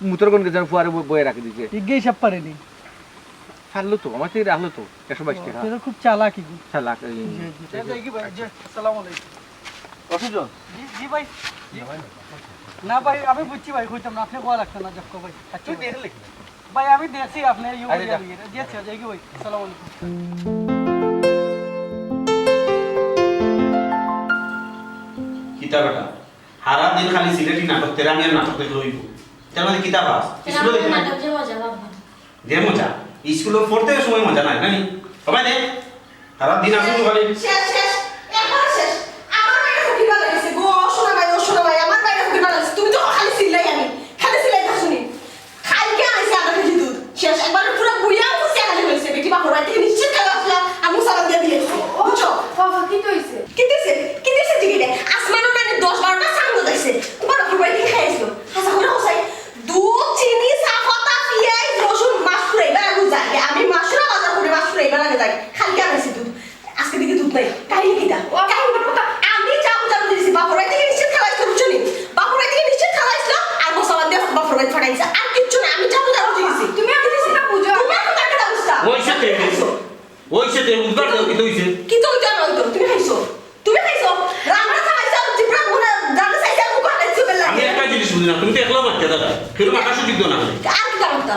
B: মুতর কোন গেছে ফুয়ারে বয়ে রাখি দিছে
J: ইগেই সব পারেনি
B: ফাললো তো আমার থেকে রাখলো তো 122 টাকা
J: এটা খুব চালাকি
B: চালাক
J: জি জি ভাই জি আসসালামু আলাইকুম
B: অসুজন
J: জি জি ভাই না ভাই আমি বুঝছি ভাই কইতাম না আপনি কোয়া লাগতো না জক্ক ভাই
B: তুই দেখে লিখি
J: ভাই আমি দেখছি আপনি ইউ জি আচ্ছা যাই ভাই আসসালামু আলাইকুম
F: কিতাব এটা হারা দিন খালি সিলেটি নাটক তেরা আমি নাটক দেখে লইব তার মানে কিতাব আস স্কুলে
A: নাটক যে মজা বাবা
F: দে মজা স্কুলে পড়তে সময় মজা নাই নানি সবাই দে হারা দিন আসুন খালি
A: শেষ শেষ একবার শেষ আমার বাইরে ফুকিবা লাগছে গো শোনা ভাই আমার বাইরে ফুকিবা লাগছে তুমি তো খালি সিলাই আমি খালি সিলাই তা শুনি খাইকে আইছে আদা কেজি দুধ শেষ একবার পুরো বুইয়া ফুসে খালি হইছে বেটি বাপর বাড়ি থেকে নিশ্চিত কাজ আসলা আমি সালাদ দিয়ে দিয়েছি বুঝছো
C: বাবা কি কইছে
A: কি দিছে জিগিরে আসমানো না 10-12টা সাঙ্গ যাইছে তোমার বাপর বাড়ি থেকে খাইছিল হাসা করে হসাই দুধ চিনি সাফতা পিয়াজ রসুন মাছ ফ্রাইবার আগে যাই আমি মাছরা বাজার করে মাছ ফ্রাইবার আগে যাই খালি আনাইছি দুধ আজকে দিকে দুধ নাই কাহিনী কিটা আমি যাবো দিয়েছি বাপর বাড়ি থেকে নিশ্চিত খাওয়াইছিল বুঝছো নি বাপর বাড়ি থেকে নিশ্চিত খাওয়াইছিল আর মশলা দিয়ে বাপর বাড়ি ফাটাইছে আর কিচ্ছু না আমি যাবো দিয়েছি তুমি আমি দিছি না বুঝো তুমি এখন কাটা অবস্থা
F: ওই সাথে উদ্ধার দাও কি হইছে
A: কি তো ওইটা নয় তো তুমি খাইছো রান্না খাইছো জিব্রা গুনা দাঁড়া সাইজা মুখ হাতে বেলা
F: আমি একটা জিনিস বুঝি না তুমি তো একলা মারতে দাদা কেন মাথা সুযোগ দাও না
A: আর কি করতা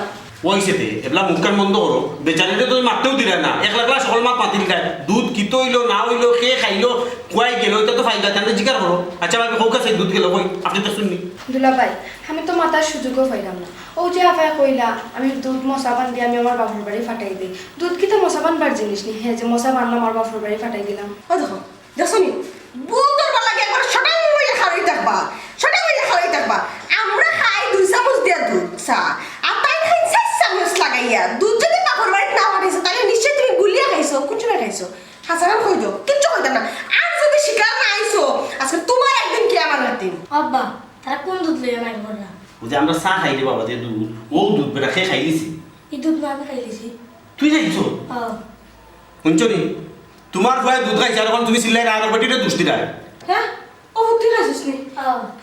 F: ওই সাথে এবলা মুখকান বন্ধ করো বেচারিটা তুমি মারতেও দিলে না একলা একলা সকল মাত মাতিল খায় দুধ কিতো হইলো না হইলো কে খাইলো কুয়াই গেল এটা তো ফাইদা তাহলে জিজ্ঞাসা করো আচ্ছা ভাবি হোক আছে দুধ গেল কই আপনি তো শুননি
C: দুলা ভাই আমি তো মাতার সুযোগও পাইলাম না ও যে আফাই কইলা আমি দুধ মশা বান দিয়ে আমি আমার বাপর বাড়ি ফাটাই দিই দুধ কি তো মশা বানবার জিনিস নি হ্যাঁ যে মশা বানলাম আমার বাপর বাড়ি ফাটাই দিলাম
A: ও দেখো দেখছনি বুলদর বলা লাগে একবার ছটাই হইয়া খাওয়াই থাকবা আমরা খাই 2 চামচ দিয়া দুধ চা আর তাই খাই 4 চামচ লাগাইয়া দুধ যদি বাপর বাড়িতে না পাঠাইছো তাহলে নিশ্চয় তুমি গুলিয়া খাইছো কোন সময় খাইছো হাসারাম কই দাও কিচ্ছু কইতাম না আর যদি শিকার না আইছো আজকে তোমার একদিন কি আমার একদিন
K: আব্বা তারা কোন দুধ লইয়া মাইক বলরা
F: ও যে আমরা চা খাই রে বাবা যে দুধ ও দুধ বেড়া খেয়ে খাই দিছি
K: এই দুধ না আমি খাইলিছি
F: তুই যাইছো শুনছো নি তোমার ভয়ে দুধ খাইছে আর এখন তুমি সিলাই রাগ বাটিতে দুষ্টি রায়
A: হ্যাঁ ও বুদ্ধি খাইছিস নি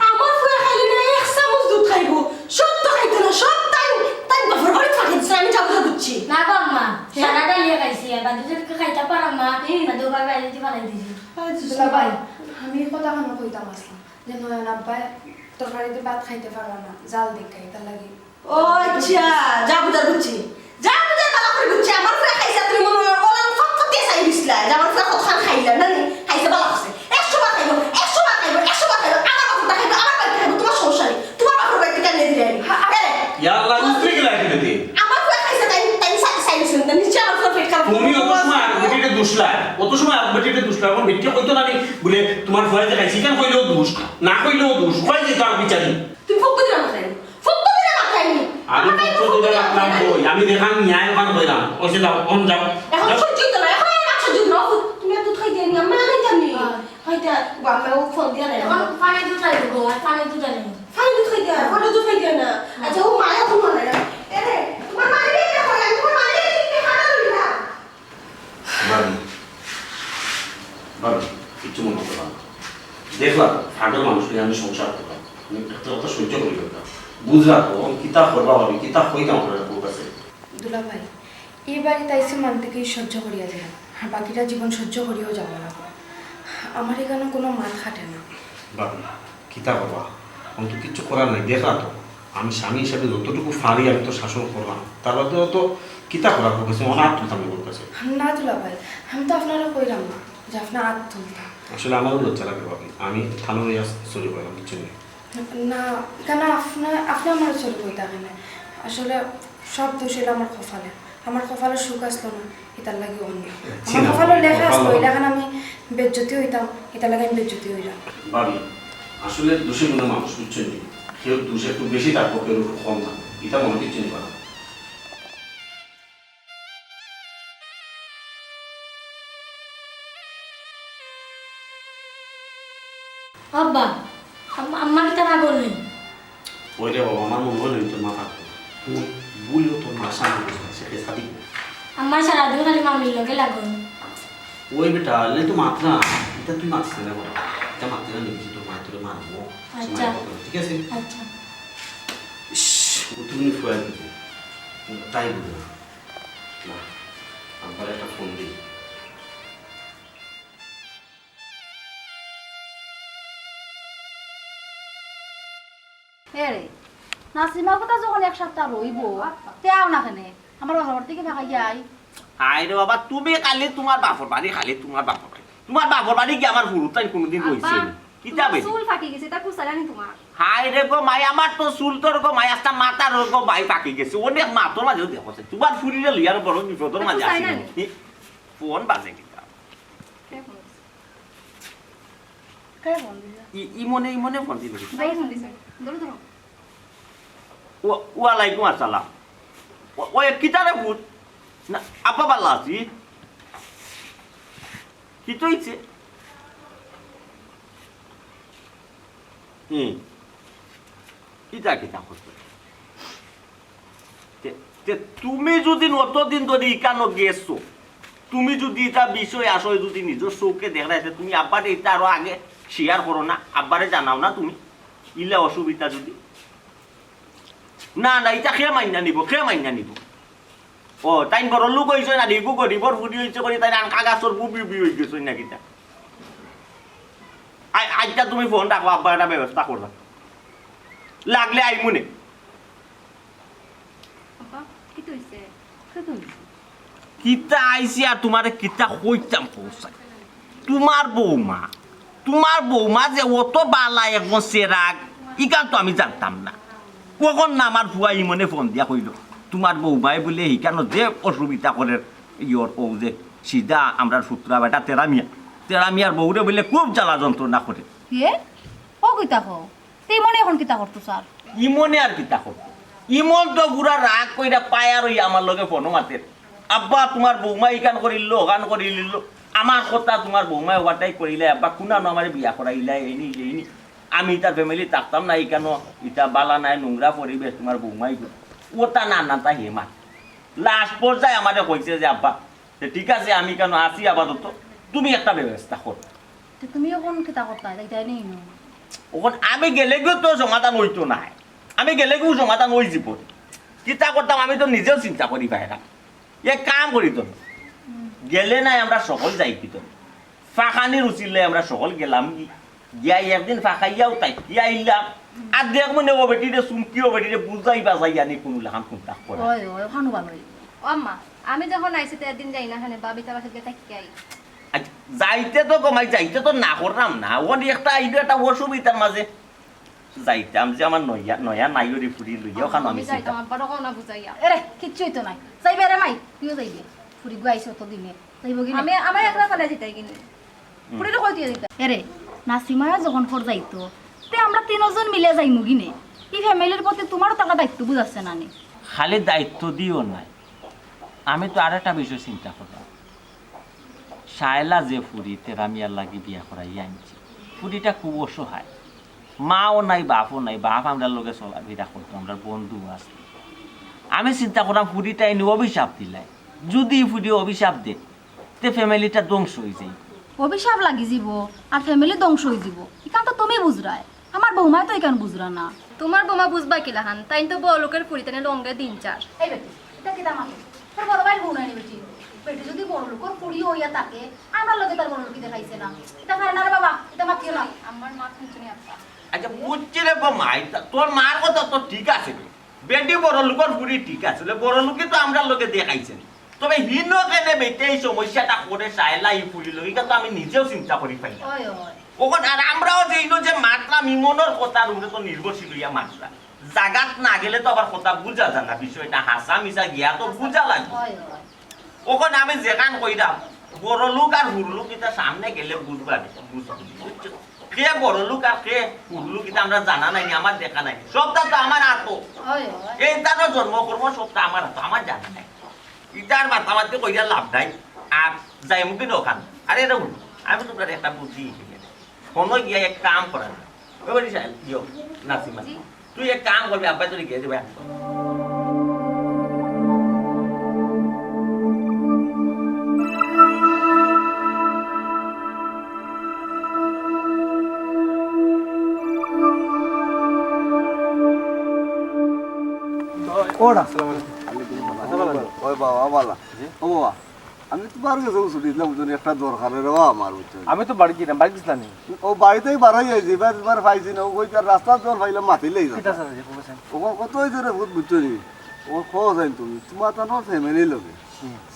A: আমার ফুয়া খাইলে না 1 চামচ দুধ খাইবো সব তো খাইতো না সব তাই বাপর বাড়ি ফাটাইছে আমি যাবো বুঝছি
K: না গো আম্মা সারাটা লিয়ে খাইছি আর বাদু যদি খাইতা পারাম না বাদু বাবা বাইরে দিয়ে ফালাই দিছি
C: দুলা ভাই আমি কথা কেন কইতাম আসলাম যে নয়ন আব্বাই তরকারিতে ভাত খাইতে পারবা না জাল দেখাই তার লাগি
A: ও আচ্ছা যাবো বুঝছি যাবো বুঝছি আমার ফ্রে খাইছা তুমি মনে হয় ওলান ফটফটিয়ে চাই দিছিলা যে আমার ফ্রে কতখান খাইলা না নি খাইছে ভালো আছে 100 বার খাইব 100 বার খাইব 100 বার খাইব আমার বাপটা খাইব আমার বাড়িতে খাইব তোমার সমস্যা নেই তোমার বাপের বাড়িতে কেন দিয়ে দিই
F: ইয়াল্লা উঠে গেলা এখানে
A: আমার ফ্রে খাইছে তাই তাই চাই দিছেন না নিচে আমার ফ্রে পেট খারাপ
F: তুমি অত সময় বেটিতে দুষলা অত সময় বেটিতে দুষলা এখন বেটি কইতো না বলে তোমার ভয় দেখাইছি কেন কইলেও দুষ না কইলেও দুষ কই যে তার বিচারি
A: তুমি ফক্ক দিলা মাথায় ফক্ক দিলা মাথায়
F: আমি কত দিন রাখলাম কই আমি দেখান ন্যায় ওখান কইলাম ওসে দাও অন যাও
A: এখন সহ্য তো না এখন আমার সহ্য না তুমি এত খাই দেনি আমি না জানি হয়তো বাবাও ফোন দিয়া না
K: এখন পানি দুধ খাই দেবো আর পানি দুধ আনি
A: ফাইন দুধ খাই দিয়া ফটো দুধ খাই দিয়া না আচ্ছা ও মায়া ফোন না এরে তোমার মায়ের এটা হয় আমি তোমার মায়ের এটা খানা লই না
F: বাবু বাবু কিছু মনে করো না দেখলা ফাগল মানুষকে আমি সংসার করলাম আমি একটা কথা সহ্য করি না বুঝলা তো আমি কিতাব করবা ভাবি কিতাব কইতাম আপনার বউ কাছে
L: দুলা ভাই এই বাড়িতে আইসে মান থেকেই সহ্য করিয়া যায় আর বাকিটা জীবন সহ্য করিয়াও যাব না আমার এখানে কোনো মান খাটে না
F: বাবু কিতাব করবা আমি তো কিছু করার নাই দেখলা তো আমি স্বামী হিসাবে যতটুকু ফারি আমি তো শাসন করলাম তার বাদেও তো কিতাব করার কাছে অনাথ তুলতাম ওর কাছে
L: না দুলা ভাই আমি তো আপনারা কইলাম না যে আপনার আত্ম তুলতাম
F: আসলে আমারও লজ্জা লাগে বাবু আমি থানোর চলে গেলাম কিছু নেই
L: না কেন আপনি আমার চলে কই থাকে না আসলে সব দোষ হইলো আমার কপালে সুখ আসলো না এটার লাগে অন্য আমার কপালে লেখা আসলো এটা এখন আমি বেজ্জতি হইতাম এটার লাগে আমি বেজ্জতি হইলাম
F: বাবি আসলে দোষে মনে মানুষ বুঝছেন নি কেউ দোষ একটু বেশি থাকবো কেউ একটু কম থাকবো এটা মনে কিছু নেই বাবা
K: আব্বা আম্মা কি তা বললেন
F: ওই রে বাবা আমার মনে হলো তোর মাথা বলিও তোর মা সামনে বসে সে সাথী
K: আম্মা সারাদিন খালি মামির লগে লাগুন
F: ওই বেটা লে তো মাত্রা এটা তুই মারছিস না বাবা এটা মাত্রা নিবি তোর মা তোরে মারবো
K: আচ্ছা
F: ঠিক আছে
K: আচ্ছা
F: তুমি ফোন দিবি তাই বলি না আবার একটা ফোন দিই
G: রে নাসিমার কথা যখন এক সপ্তাহ রইব তেও না কেনে আমার বাবার থেকে ভাগাই যাই
F: আই রে বাবা তুমি কালি তোমার বাপর বাড়ি খালি তোমার বাপর বাড়ি কি আমার হুরু তাই কোনোদিন কইছে কি যাবে
H: চুল ফাটি গেছে তা কুসালানি তোমার
F: হাই রে গো মাই আমার তো চুল তোর গো মাই একটা মাথার গো মাই পাকি গেছে অনেক মাথর মাঝে দেখছে তোমার ফুরিলে লিয়ার বড় বিপদর মাঝে আছে ফোন বাজে কি ইমনে ফোন দিল
H: ভাই ফোন দিছে ধরো ধরো
F: ওয়ালাইকুম আসসালাম ও কিতারে ভূত না আপা বাল্লা আছি কি তো ইচ্ছে কিতা করতে তুমি যদি অতদিন ধরে ইকানো গেছো তুমি যদি এটা বিষয় আসয় যদি নিজের চোখে দেখাইছে তুমি আব্বার এটা আরো আগে শেয়ার করো না আব্বারে জানাও না তুমি ইলে অসুবিধা যদি না না এটা খেয়ে মাইনা নিব ও তাই ঘরের লোক হয়েছে না দেখবো গরিবর ফুটি হয়েছে করে তাই আনকা গাছর বুবি হয়ে গেছে না কিটা আজটা তুমি ফোন রাখো আব্বা একটা ব্যবস্থা করবা লাগলে আইমুনে
H: আপা কি হইছে
F: কিতা আইছি আর তোমারে কিতা কইতাম পৌঁছাই তোমার বৌমা যে অত বালা এখন সেরাগ ইকান তো আমি জানতাম না কখন না আমার ফুয়া ইমনে ফোন দিয়া কইল তোমার বৌমাই বলে হিকানো যে অসুবিধা করে ইয়র ও যে সিধা আমরা সূত্রা বেটা তেরামিয়ার বউরে বলে খুব জ্বালা যন্ত্রণা করে
G: হে ও কইতা কও তেই মনে এখন কিতা করতো স্যার
F: ইমনে আর কিতা করতো ইমন তো পুরা রাগ কইরা পায় আর ওই আমার লগে ফোনো মাতের আব্বা তোমার বৌমা ইকান করিল ওখান করিল আমার কথা তোমার বৌমা ওটাই করিলে আব্বা কোনানো আমার বিয়া করাইলা এইনি আমি তার ফ্যামিলি থাকতাম না কেন এটা বালা নাই নোংরা পরিবেশ তোমার বৌমাই ওটা না তা হেমা লাস্ট পর্যায়ে আমাদের কইছে যে আব্বা ঠিক আছে আমি কেন আসি আপাতত তুমি একটা ব্যবস্থা করো
G: তুমি এখন কিতা করতা তাই নেই না
F: ওখান আমি গেলে গিয়েও তো সমাধান হইতো না আমি গেলে গিয়েও সমাধান হয়ে যাব কিতা করতাম আমি তো নিজেও চিন্তা করি বাইরা এ কাম করি তো গেলে নাই আমরা সকল যাই কি তো ফাঁকানি রুচিলে আমরা সকল গেলাম গিয়া একদিন ফাঁকাইয়াও তাই গিয়া আইলাম আর দেখ মনে ও বেটিরে চুমকিও বেটিরে বুঝাই বাজাই আনি কোনো লেখান কোনটা করে
G: ওই ওখানো ভালো
H: ও আম্মা আমি যখন আইছি তো একদিন যাই না খানে বাবি তার সাথে থাকি আই
F: আচ্ছা, যাইতে তো কমাই যাইতে তো না করলাম না ওর একটা আইডিয়া একটা অসুবিধার মাঝে যাইতাম যে আমার নয়া নয়া নাইরি ফুরি লইয়া ওখানে আমি
H: আমি যাইতাম আব্বার কোন না বুঝাইয়া এরে কিচ্ছুই তো নাই যাইবে রে মাই তুইও যাইবে ফুরি গাইছো তো দিনে যাইব কি আমি আমার একলা চলে যেতাই কিনে ফুরি তো কই দিয়ে দিতা এরে নাসিমা যখন ফর যাইতো তে আমরা তিনজন মিলে যাইমু কিনে এই ফ্যামিলির প্রতি তোমারও টাকা দায়িত্ব বুঝাচ্ছে না নি
F: খালি দায়িত্ব দিও নাই আমি তো আর একটা বিষয় চিন্তা করলাম শায়লা যে ফুরি তেরামিয়ার লাগি বিয়া করাই আনছি ফুরিটা খুব অসহায় মাও নাই বাপও নাই বাপ আমরা লোকে চলাফেরা করতো আমরা বন্ধু আছে আমি চিন্তা করলাম ফুরিটা এনে অভিশাপ দিলাই যদি ফুরি অভিশাপ দে তে ফ্যামিলিটা ধ্বংস হয়ে যায়
G: অভিশাপ লাগি যাব আর ফ্যামিলি ধ্বংস হয়ে যাব এখান তো তুমি বুঝরায় আমার বৌমায় তো এখান বুঝরা না
H: তোমার বোমা বুঝবা কিলা হান তাই তো বড় লোকের ফুরিতে লঙ্গে দিন চার
G: এই বেটি এটা কি দাম আছে তোর বড় ভাই বউ নাই বেটি বেটি যদি বড় লোকের পুরি হইয়া থাকে আমার লগে তার বড় লোকই দেখাইছে না এটা খায় না রে বাবা এটা মাতিও না
H: আমার মা শুনছনি আপা
F: আচ্ছা বুঝছি রে মাই তোর মার কথা তো ঠিক আছে বেটি বড় লোকের ফুরি ঠিক আছে বড় লোকে তো আমরা লোকে দেখাইছেন তবে হীন কেনে বেটে এই সমস্যাটা করে শায়লা এই ফুরি লোক এটা তো আমি নিজেও চিন্তা করি পাই
G: ওই ওই
F: ওখানে আর আমরাও যে মাত্রা মিমনের কথার উপরে তো নির্ভরশীল হইয়া মাত্রা জাগাত না গেলে তো আবার কথা বুঝা যায় না বিষয়টা হাসা মিশা গিয়া তো বুঝা লাগবে
G: ওই ওই
F: ওখানে আমি যেখান কইরাম বড় লোক আর হুর লোক এটা সামনে গেলে বুঝবা বুঝবি বুঝছো কে বড় লোক আর কে হুর লোক এটা আমরা জানা নাই আমার দেখা নাই সবটা তো আমার হাতো
G: ওই
F: এই তারও জন্ম কর্ম সবটা আমার হাতো আমার জানা নাই ইটার মাথামাতে কইরা লাভ নাই আর যাই মুখে দোকান আরে রে আমি তো একটা বুদ্ধি কোনো গিয়া এক কাম করা না ওই বলি ইয়ো নাসিমা তুই এক কাম করবি আব্বা তোর গিয়ে দেবে
D: ওরা ওই বাবা বালা ও বাবা আমি তো বার গেছে ছুটি দিলাম বুঝলি একটা দরকারের আমার বুঝছো
B: আমি তো বাড়ি গেলাম বাড়ি গেছিলাম
D: ও বাড়িতেই বাড়াই যাইছি এবার পাইছি না ওই তার রাস্তা জল পাইলাম মাতিলেই ওখানে কত হয়েছে রে ভূত বুঝছো নি ও খোঁজ যাই তুমি তোমার তো ফ্যামিলি লোকে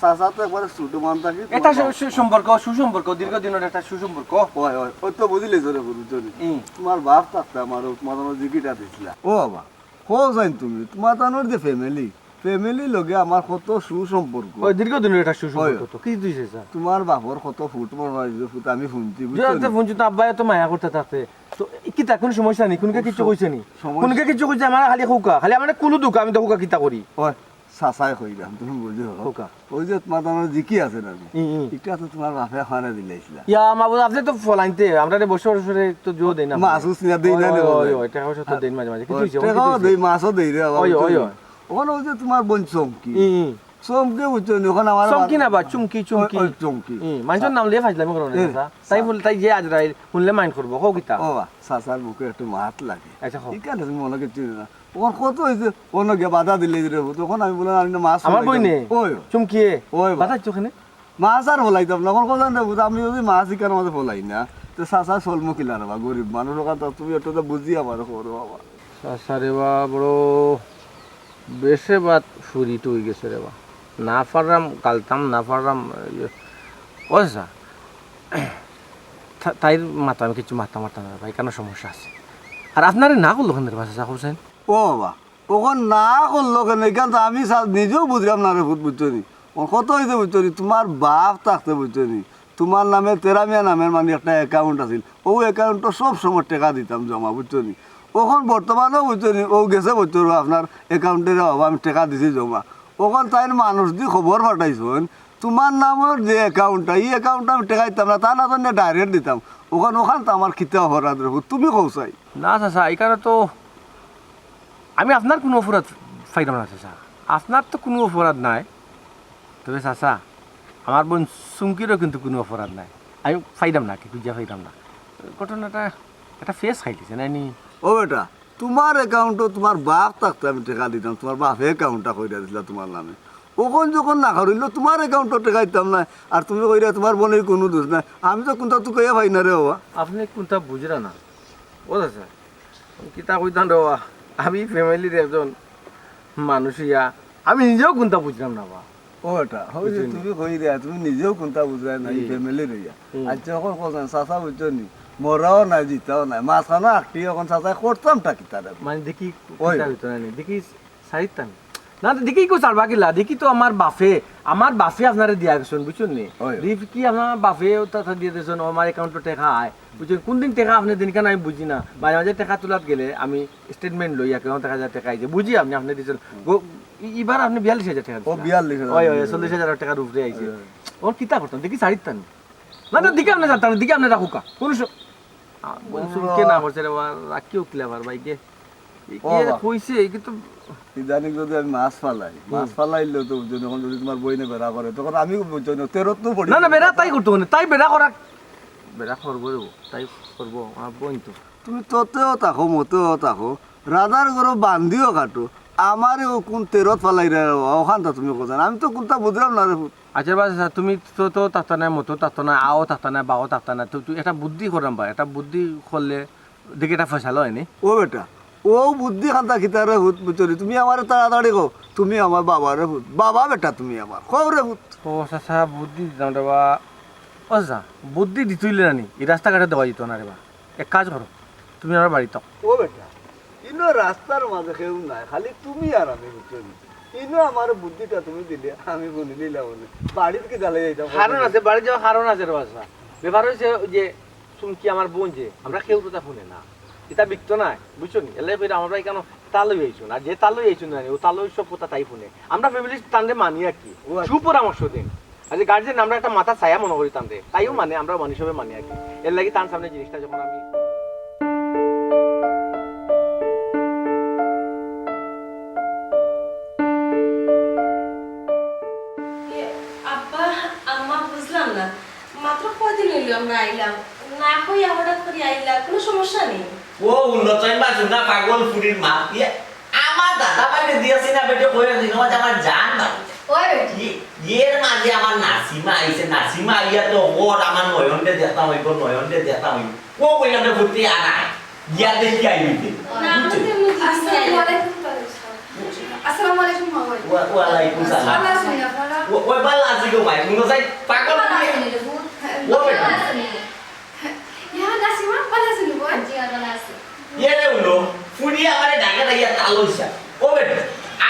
D: চাচা তো একবারে ছোট মান থাকি
B: এটা সম্পর্ক সুসম্পর্ক দীর্ঘদিনের একটা সুসম্পর্ক
D: ওই ওই ওই তো বুঝলি রে বুঝছো নি তোমার বাপ থাকতে আমার তোমার জিকিটা দিছিলা ও বাবা খোঁজ যাই তুমি তোমার তো যে ফ্যামিলি ফ্যামিলি লগে আমার কত সুসম্পর্ক
B: ওই দীর্ঘদিনের একটা সুসম্পর্ক তো কি দিছে স্যার
D: তোমার বাপর কত ফুট মারছে ফুট আমি শুনছি
B: বুঝছো ফোনছি তো আব্বাই তো মায়া করতে থাকতে তো কি তা কোনো সমস্যা নেই কোনকে কিছু কইছে নি কোনকে কিছু কইছে আমার খালি হুকা খালি আমার কোনো দুঃখ আমি তো হুকা কিতা করি
D: ওই সাসাই কইলাম তুমি বুঝো
B: হুকা
D: ওই যে তোমার দানা জিকি আছে না এটা তো তোমার বাপে খানা দিলাইছিল
B: ইয়া মাবুদ আপনি তো ফলাইতে আমরা বছর বছরে তো জো দেই না
D: মাছ উসিয়া দেই না
B: ওই ওই টাকা পয়সা তো দেই মাঝে মাঝে কিছু হইছে
D: টাকা দেই মাছও দেই রে বাবা
B: ওই ওই ওই
D: ওখানে ওই যে তোমার বোন চমকি চমকি বুঝছো ওখানে আমার
B: চমকি না বা চুমকি চুমকি
D: চমকি
B: মানুষের নাম লিয়ে ফাইজলামি করো না তাই বলে তাই যে আজরাইল শুনলে মাইন্ড করবো হোক কিতা
D: ও বা সাসার বুকে একটু মাত লাগে
B: আচ্ছা
D: ঠিক আছে তুমি মনে কিছু না ওখানে কত হয়েছে অন্য গিয়ে বাধা দিলে রে তখন আমি বললাম আমি মাছ
B: আমার বই নে
D: ওই
B: চুমকিয়ে
D: ওই
B: বাধা ওখানে
D: মাছ আর ফলাইতাম না এখন কথা নেবো আমি যদি মাছ ইকার মাঝে ফলাই না তো সাসা চলমু কিলা রে বা গরিব মানুষ কথা তুমি একটু তো বুঝি আমার করো বাবা
B: আচ্ছা রে বা বড় বেশে বাত ফুরি টুই গেছে রে বা না পারলাম কালতাম না পারলাম ও স্যার তাই মাথা আমি কিছু মাথা মারতাম না ভাই কেন সমস্যা আছে আর আপনারে না করলো ওখান থেকে বাসা করছেন
D: ও বাবা ওখান না করলো কেন এখান তো আমি নিজেও বুঝলাম না রে ভূত বুঝছো নি কত হয়েছে বুঝছো নি তোমার বাপ থাকতে বুঝছো নি তোমার নামে তেরামিয়া নামের মানে একটা অ্যাকাউন্ট আছিল ও অ্যাকাউন্টটা সব সময় টাকা দিতাম জমা বুঝছো নি ওখান বর্তমানেও বুঝছো নি ও গেছে বুঝছো আপনার অ্যাকাউন্টের আমি টাকা দিছি জমা ওখান তাই মানুষ দিয়ে খবর পাঠাইছেন তোমার নামের যে অ্যাকাউন্টটা এই অ্যাকাউন্টটা আমি টাকা দিতাম না তা না তো ডাইরেক্ট দিতাম ওখান তো আমার খিতে অপরাধ রেখো তুমি কৌসাই
B: না চাচা এখানে তো আমি আপনার কোনো অপরাধ পাইলাম না চাচা আপনার তো কোনো অপরাধ নাই তবে চাচা আমার বোন চুমকিরও কিন্তু কোনো অপরাধ নাই আমি পাইলাম না কি বুঝা পাইলাম না ঘটনাটা একটা ফেস খাইতেছে না নি
D: ও বেটা তোমার অ্যাকাউন্টও তোমার বাপ থাকতে আমি টাকা দিতাম তোমার বাপে অ্যাকাউন্টটা কইরা দিছিল তোমার নামে ওখন যখন না করিল তোমার অ্যাকাউন্টও টাকা দিতাম না আর তুমি কইরা তোমার বোনের কোনো দোষ নাই আমি তো কোনটা তো কইয়া ভাই না রে বাবা
B: আপনি কোনটা বুঝরা না ও চাচা কিতা কইতাম রে বাবা আমি ফ্যামিলির একজন মানুষ ইয়া আমি নিজেও কোনটা বুঝলাম না বা
D: ও এটা ওই যে তুমি কই দিয়া তুমি নিজেও কোনটা বুঝায় না এই ফ্যামিলি রইয়া আচ্ছা এখন কোন চাচা বুঝছো নি মরাও নাই জিতাও নাই মাছখানো আঁকটি এখন চাচা করতাম টাকি তারা
B: মানে দেখি
D: ওই।
B: কিতা হইতো না নি, দেখি সারিতাম না তো দেখি কো চালবা কিলা দেখি তো আমার বাপে আপনারে দিয়া গেছেন বুঝছেন নি
D: ওই।
B: রিফ কি আমার বাপে টাকা দিয়ে দিয়েছেন আমার অ্যাকাউন্টে টাকা আয় বুঝছেন কোন দিন টাকা আপনি দিন কেন আমি বুঝি না মাঝে মাঝে টাকা তোলাত গেলে আমি স্টেটমেন্ট লই কেমন 1000 টাকা আইছে বুঝি আপনি দিয়েছেন এবার আপনি 42000 টাকা
D: ও 42,000
B: ওই 40,000 টাকার উপরে আইছে ওর কিতা করতাম দেখি সারিতাম না তো দিকে আপনি জানতাম দিকে আপনি রাখুকা কোন কে না করছে রে রাখিও ক্লেভার ভাই কে কইছে কিন্তু
D: ইদানিং যদি আমি মাছ ফালাইলে তো যখন যদি তোমার বইনে বেড়া করে তখন আমি বুঝছো না তেরত তো পড়ি
B: না না বেড়া তাই করতো না তাই বেড়া করা বেড়া করবো রে তাই করবো আমার বোন তো
D: তুমি তোতেও থাকো মতেও থাকো রাধার ঘরে বান্ধিও কাটো আমার কোন তেরত ফালাই রে ওখানটা তুমি কোথায় আমি তো কোনটা বুঝলাম না রে
B: আচ্ছা বাস তুমি তো তো তাতা নাই মতো তাতা নাই আও তাতা নাই বাও তাতা নাই তো তুই একটা বুদ্ধি করাম বা একটা বুদ্ধি করলে দেখি এটা ফসল হয়নি
D: ও বেটা ও বুদ্ধি খান্তা খিতারে ভূত বুচরি তুমি আমার তাড়াতাড়ি কো তুমি আমার বাবারে ভূত বাবা বেটা তুমি আমার কও রে ভূত
B: ও চাচা বুদ্ধি দিতাম রে বা ও চাচা বুদ্ধি দিতুইলে নানি এই রাস্তাঘাটে দেওয়া যেত না রে বা এক কাজ করো তুমি আমার বাড়ি তাও
D: ও বেটা ইনো রাস্তার মাঝে কেউ নাই খালি তুমি আর আমি বুঝছি ইনো আমার বুদ্ধিটা তুমি দিলে আমি বলে নিলাম বাড়ির কি দালে যাইতাম
B: কারণ আছে বাড়ি যাওয়া কারণ আছে রে বাসা ব্যাপার হয়েছে যে চুমকি আমার বোন যে আমরা কেউ তো তা শুনে না এটা বিকতো না বুঝছো নি এলে ফের আমরা কেন তালই আইছো না যে তালই আইছো না ও তালই সব কথা তাই শুনে আমরা ফ্যামিলি টান্ডে মানি আর কি সুপরামর্শ দিন আর যে গার্জেন আমরা একটা মাথা ছায়া মনে করি টান্ডে তাইও মানে আমরা মানুষ হিসেবে মানি আর কি এর লাগি তার সামনে জিনিসটা যখন আমি
A: আব্বা আম্মা বুঝলাম না মাত্র কয়দিন হইলো আমরা আইলাম না কইয়া হঠাৎ করে আইলা কোনো সমস্যা নেই
F: ও উন্নতই মাসুম না পাগল ফুরির মা ইয়ে আমার দাদা বাইরে দিয়েছি না বেটে কয়ে দিন আমার জান বাড়ি
H: ওই বেটি
F: এর মাঝে আমার নাসিমা আইছে নাসিমা আইয়া তো ওর আমার নয়নটে যেতাম হইব নয়নটে যেতাম হইব ও কইলাম ফুটি আনায় ইয়া দেখি আইবি
A: না আমরা তো এমনি দিছি আইলা।
L: আসসালামু আলাইকুম মামা
F: ওয়ালাইকুম সালাম
L: ভালো আছেন আপনারা
F: ওই বালা আছে গো ভাই মুনো যাই পাগল ফুরি ও বেটা
L: ইয়া নাসিমা ভালো আছেন বল
F: এরে হলো ফুরি আমারে ঢাকা ডাইয়া তালইছা ও বেটা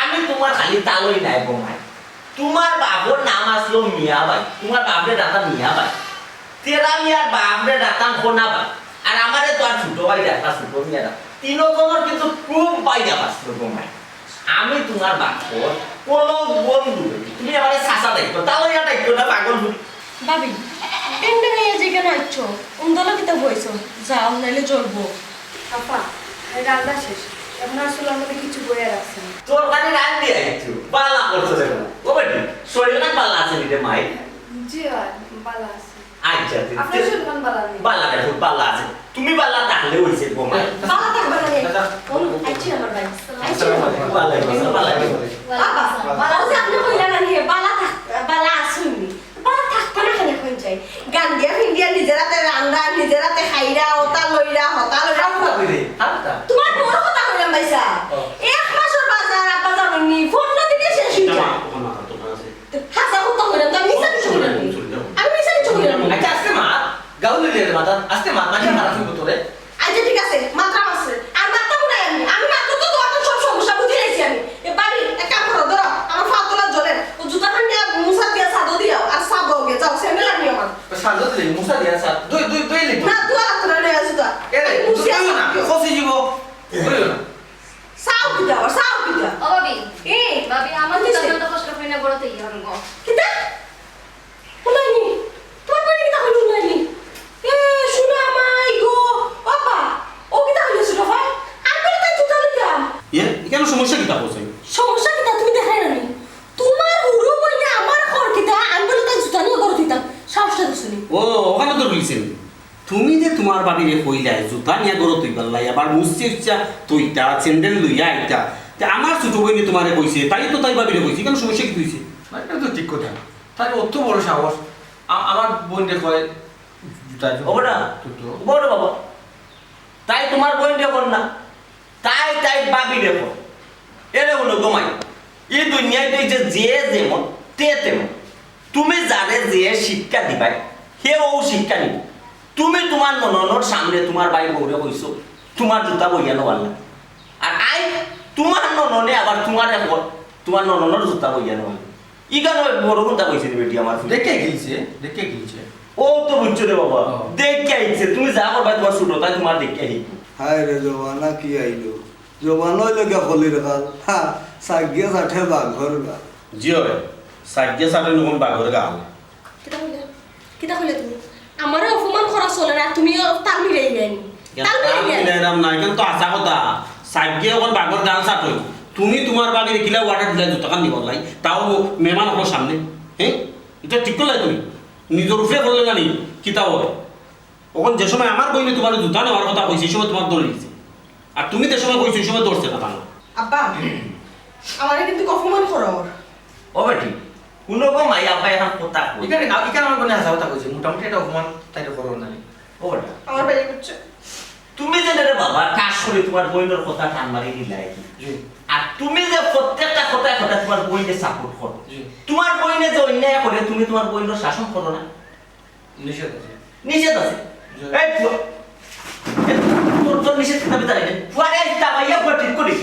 F: আমি তোমার খালি তালই নাই গো ভাই তোমার বাবুর নাম আসলো মিয়া ভাই তোমার বাপরে ডাকা মিয়া ভাই তেরা মিয়ার বাপরে ডাকা কোনা ভাই আর আমারে তো আর ছোট ভাই ডাকা ছোট মিয়া তিনজনের কিন্তু খুব পাইয়া আসলো গো ভাই আমি তোমার বাপর কোনো বন্ধু তুমি আমারে সাসা দায়িত্ব তালইয়া দায়িত্ব না পাগল ফুরি
A: ভাবি এন্ডে নিয়ে যে কেন আইছো উন্দলা কিতা হইছো যাও নাইলে চলবো
L: আপা রান্না শেষ এখন আসলে আমাদের কিছু বইয়া রাখছে না
F: তোর কাছে রান দিয়ে আইছো পালা করছো দেখো ও বেটি শরীর না পালা আছে নিতে মাই
L: জি ভালো আছে
F: আচ্ছা
L: আপনার শরীর ভালো নেই
F: পালা দেখো পালা আছে তুমি পালা থাকলে হইছে গো মাই
A: বালা থাকবা না রে কোন আইছি আমার ভাই আইছি
F: ওয়ালাইকুম আসসালাম
A: বাবা বালা যে আপনি কইলা না হে বালা থাক বালা আসুননি বালা থাকবা না কেন কই যাই গান্ডিয়া ফিন্ডিয়া নিজেরাতে রান্না নিজেরাতে খাইরা ওতা লইরা হতা লইরা তোমার বড় কথা কইলাম ভাইসা এক মাসের বাজার আপা জানেননি 15 দিনে শেষ হয়ে যায় হাজার কথা কইলাম তো আমি মিছা কিছু কইলাম আমি মিছা কিছু কইলাম
F: আচ্ছা আস্তে মা গাউলি রে মাতা আস্তে মা মাঝে খারাপ হইব তোরে
A: আচ্ছা ঠিক আছে মাত্রা মাসে আর মাত্রা মুড়াই আমি মাত্র তো তোমার সব সমস্যা বুঝে গেছি আমি এ বাড়ি এক কাম করো ধরো আমার ফাতলা জলের ও জুতা খান দিয়া মুসা দিয়া সাদো দিয়া আর সাবো গে যাও সেমে লাগনি আমার
B: সাজত দিলে মুসা দিয়া সা দুই লিখো
A: না দুয়া রাত্রে লয়ে আসি তো
B: এরে
A: মুসিয়া
B: দুই না খসি যাব দুই না
A: সাও কিটা
H: ও ভাবি
A: এ
H: ভাবি আমার তো তখন কষ্ট করে না বড় তৈরি হল গো
A: কিটা উনাইনি তোমার বাড়ি কিটা হইল উনাইনি এ শুনা মাই গো বাবা ও কিটা হইল শুনো ভাই আমি বলে তাই জুতা লইলাম
E: কেন সমস্যা কিতা বলছে
A: সমস্যা কিটা তুমি দেখাই না তোমার হুরু বইনা আমার ঘর কিটা আমি বলে তাই জুতা নিয়ে ঘর দিতাম সাহসটা দিছনি
E: ও ওখানে তো রইছেন তুমি যে তোমার বাড়িরে কইলাই জুতা নিয়া গরো তুই পাল্লাই আবার মুসছে ইচ্ছা তুইটা স্যান্ডেল লইয়া আইতা তে আমার ছোট বইনে তোমারে কইছে তাই তো তাই বাড়িরে কইছে কেন সমস্যা কি হইছে
B: এটা তো ঠিক কথা তাহলে অত বড় সাহস আমার বোন রে কয় জুতা
F: ওটা বড় বাবা তাই তোমার বোন দেখুন না তাই তাই বাবি দেখো এরে হলো গোমাই এই দুনিয়ায় তো যে যেমন তেমন তুমি যারে যে শিক্ষা দিবাই সেও শিক্ষা নিব তুমি তোমার নননের সামনে তোমার ভাই বউরে কইছো তোমার জুতা বইয়া নেওয়ার না আর আই তোমার নননে আবার তোমার নননের জুতা বইয়া নেওয়ার ই কেন বড় কোনটা কইছে বেটি আমার
B: দেখে গিয়েছে
F: ও তো বুঝছো রে বাবা দেখে আইছে তুমি যা করবা তোমার ছোট তাই তোমার দেখে আইব
D: হায় রে জমানা কি আইলো জমানো লেগে হলির গাল হ্যাঁ সাগিয়া সাঠে বাঘর গাল
E: জিও সাজ্ঞে সাথে নতুন বাঘর গাল
A: কিতা কইলে তুমি আমারে অপমান করা চলে না তুমিও তাল মিলাই নেন তাল মিলাই নেন
E: এরাম নাই কিন্তু আশা কথা সাজ্ঞে এখন বাঘর গাল সাথই তুমি তোমার বাগিরে কিলা ওয়াটার দিলা জুতাখান নিব লাই তাও মেহমান আপনার সামনে হ্যাঁ এটা ঠিক করলাই তুমি নিজের উপরে বললে জানি কিতা হয় ওখান যে সময় আমার বইলে তোমার জুতা নেওয়ার কথা কইছে সেই সময় তোমার দৌড় দিয়েছে আর তুমি যে সময় কইছো সেই সময় দৌড়ছে না কেন
A: আব্বা আমারে কিন্তু অপমান করো
F: ও বেটি কোনো মাই আব্বা এখন কথা কই
B: এখানে আমার কোনো আশা কথা কইছে মোটামুটি এটা অপমান তাইলে করো না
F: ও বেটা
A: আমার বাইরে করছে
F: তুমি যে রে বাবা কাজ করে তোমার বইনের কথা টান মারি দিলাই আর তুমি যে প্রত্যেকটা কথায় কথা তোমার বইকে সাপোর্ট করো তোমার বইনে যে অন্যায় করে তুমি তোমার বইনের শাসন করো না নিষেধ আছে এই তোর নিষেধ আমি জানি না পরে দাবাইয়া ঠিক করি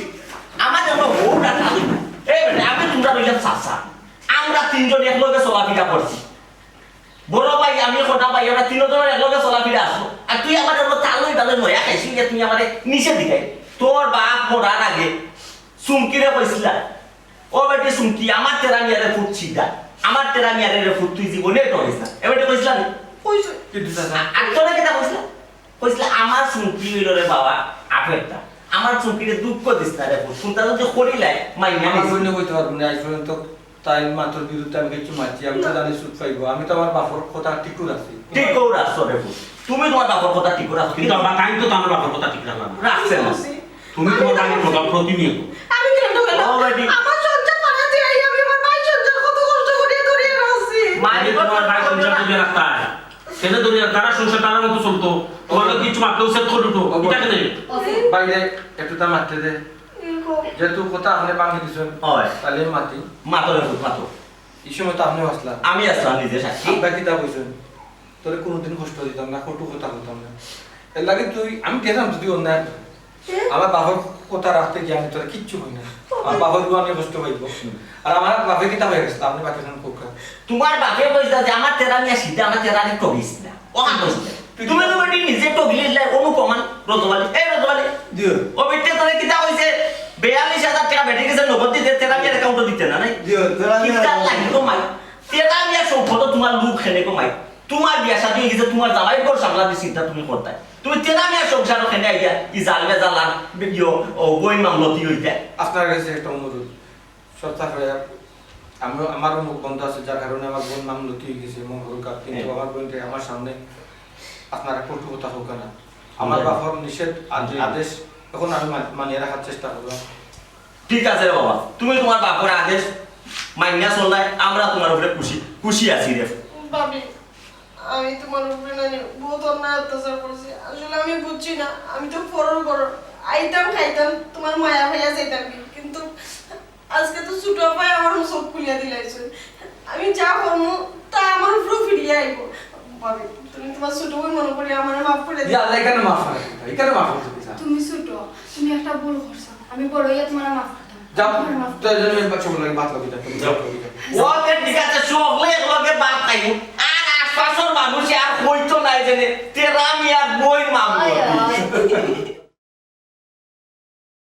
F: আমার জন্য বউটা থাকি না এই বেটা আমি তোমরা রইলাম সাসা আমরা তিনজন একলগে চলাফিরা করছি বড় ভাই আমি খোটা ভাই আমরা তিনজন একলগে চলাফিরা আসো আর তুই আমার জন্য তালই তালে নয়া খাইছি যে তুই আমারে নিষেধ দিকাই তোর বাপ মরার আগে সুমকিরে কইছিলা ও বেটি সুমকি আমার তেরা মিয়ারে ফুট ছিদা আমার তেরা মিয়ারে ফুট তুই জীবনে টরিস না এবারে কইছিলা না কইছো
B: কিন্তু দাদা
F: আর তোরা কেটা কইছিলা কইছিলা আমার সুমকি হইল রে বাবা আপেরটা আমার সুমকিরে দুঃখ দিস না রে ফুট শুনতা যদি করিলাই মাইনা
B: আমার বইনে কইতে পারবো না আজ পর্যন্ত তাই মাত্র বিরুদ্ধে আমি কিছু মারছি আমি তো জানি সুদ পাইবো আমি তো আমার বাপর কথা ঠিক করে আছি
F: ঠিক করে রাখছো রে ফুট তুমি তোমার বাপর কথা ঠিক করে রাখছো
E: কিন্তু আমরা টাইম তো আমার বাপের কথা ঠিক রাখলাম না
F: রাখছে না
E: তুমি তোমার বাড়ির কথা প্রতিনিয়ত
A: আমি কেন গেলাম
F: ও বেটি
A: আমার সংসার বানাতে আই আমি আমার ভাই সংসার কত কষ্ট করে ধরে রাখছি
E: মায়ের তোমার ভাই সংসার করে রাখতা কেন দুনিয়া তারা সংসার তারা মতো চলতো তোমার কিছু মাপলেও সেট করে দিত এটা কেন
B: বাইরে একটু তা মারতে দে যেহেতু কথা আপনি বাঙালি দিছেন
F: হয়
B: তাহলে মাতি
F: মাতরে ফুট মাতো
B: এই সময় তো আপনি আসলা
F: আমি আসলাম নিজে সাক্ষী
B: বাকি তা কইছেন তোরে কোনোদিন কষ্ট দিতাম না কটু কথা বলতাম না এর লাগে তুই আমি গেলাম যদি অন্যায় আমার বাবার কথা রাখতে গিয়ে আমি তোরা কিচ্ছু হই না আমার বাবার গো আমি কষ্ট পাইব আর আমার বাপে কিতা হয়ে গেছে আপনি বাকি খান কোকা
F: তোমার বাপে কইছা যে আমার তেরা মিয়া সিধা আমার তেরা নি কইছ না ও কান কইছ তুমি তো বেটি নিজে তো গিলে অনুপমান রজবালি এই রজবালি
D: দিও
F: ও বেটি তোরে কিতা কইছে 42000 টাকা বেটি গেছে নগদ দিতে তেরা মিয়া অ্যাকাউন্ট দিতে না নাই
D: দিও তেরা মিয়া
F: কিতা লাগি গো মাই তেরা মিয়া সম্পদ তোমার লোক খেলে গো মাই তোমার বিয়া শাদী হয়ে গেছে তোমার জামাই ঘর সামলা দি চিন্তা তুমি করতে তুমি তেরা মিয়া সংসার খেলে আইয়া ই জালবে জালান বিও ও বই মামলতি হইতে
B: আপনার কাছে একটা অনুরোধ সস্তা হয়ে আমারও মুখ বন্ধ আছে যার কারণে আমার বোন নাম লতি হয়ে গেছে মঙ্গল কাপ কিন্তু আমার বোনকে আমার সামনে আপনারা কটু কথা হোক না আমার বাবার নিষেধ আদেশ এখন আমি মানিয়ে রাখার চেষ্টা করবো
F: ঠিক আছে রে বাবা তুমি তোমার বাপের আদেশ মাইনা চললাই আমরা তোমার উপরে খুশি আছি রে
A: ভাবি আমি তোমার উপরে না বহুত অন্যায় অত্যাচার করছি আসলে আমি বুঝছি না আমি তো পরের বড় আইতাম খাইতাম তোমার মায়া ভাইয়া যাইতাম কিন্তু আজকে তো ছোট ভাই আমার সব খুলিয়া দিলাইছে আমি যা করবো তা আমার উপরে ফিরিয়ে আইব ভাবি তুমি তোমার ছোট ভাই মনে করি আমার মাফ করে দিও
B: আল্লাহ এখানে মাফ করে এখানে মাফ করতে চাই
L: তুমি ছোট তুমি একটা ভুল করছো আমি বড় হইয়া তোমার মাফ করতাম
B: যাও তো জন্য বাচ্চা বলে বাত লাগি যাও
F: ওকে ঠিক আছে সকলে লগে বাদ খাইব আর আশপাশের মানুষ আর কইতো নাই জানে তেরা মিয়া বই মামলো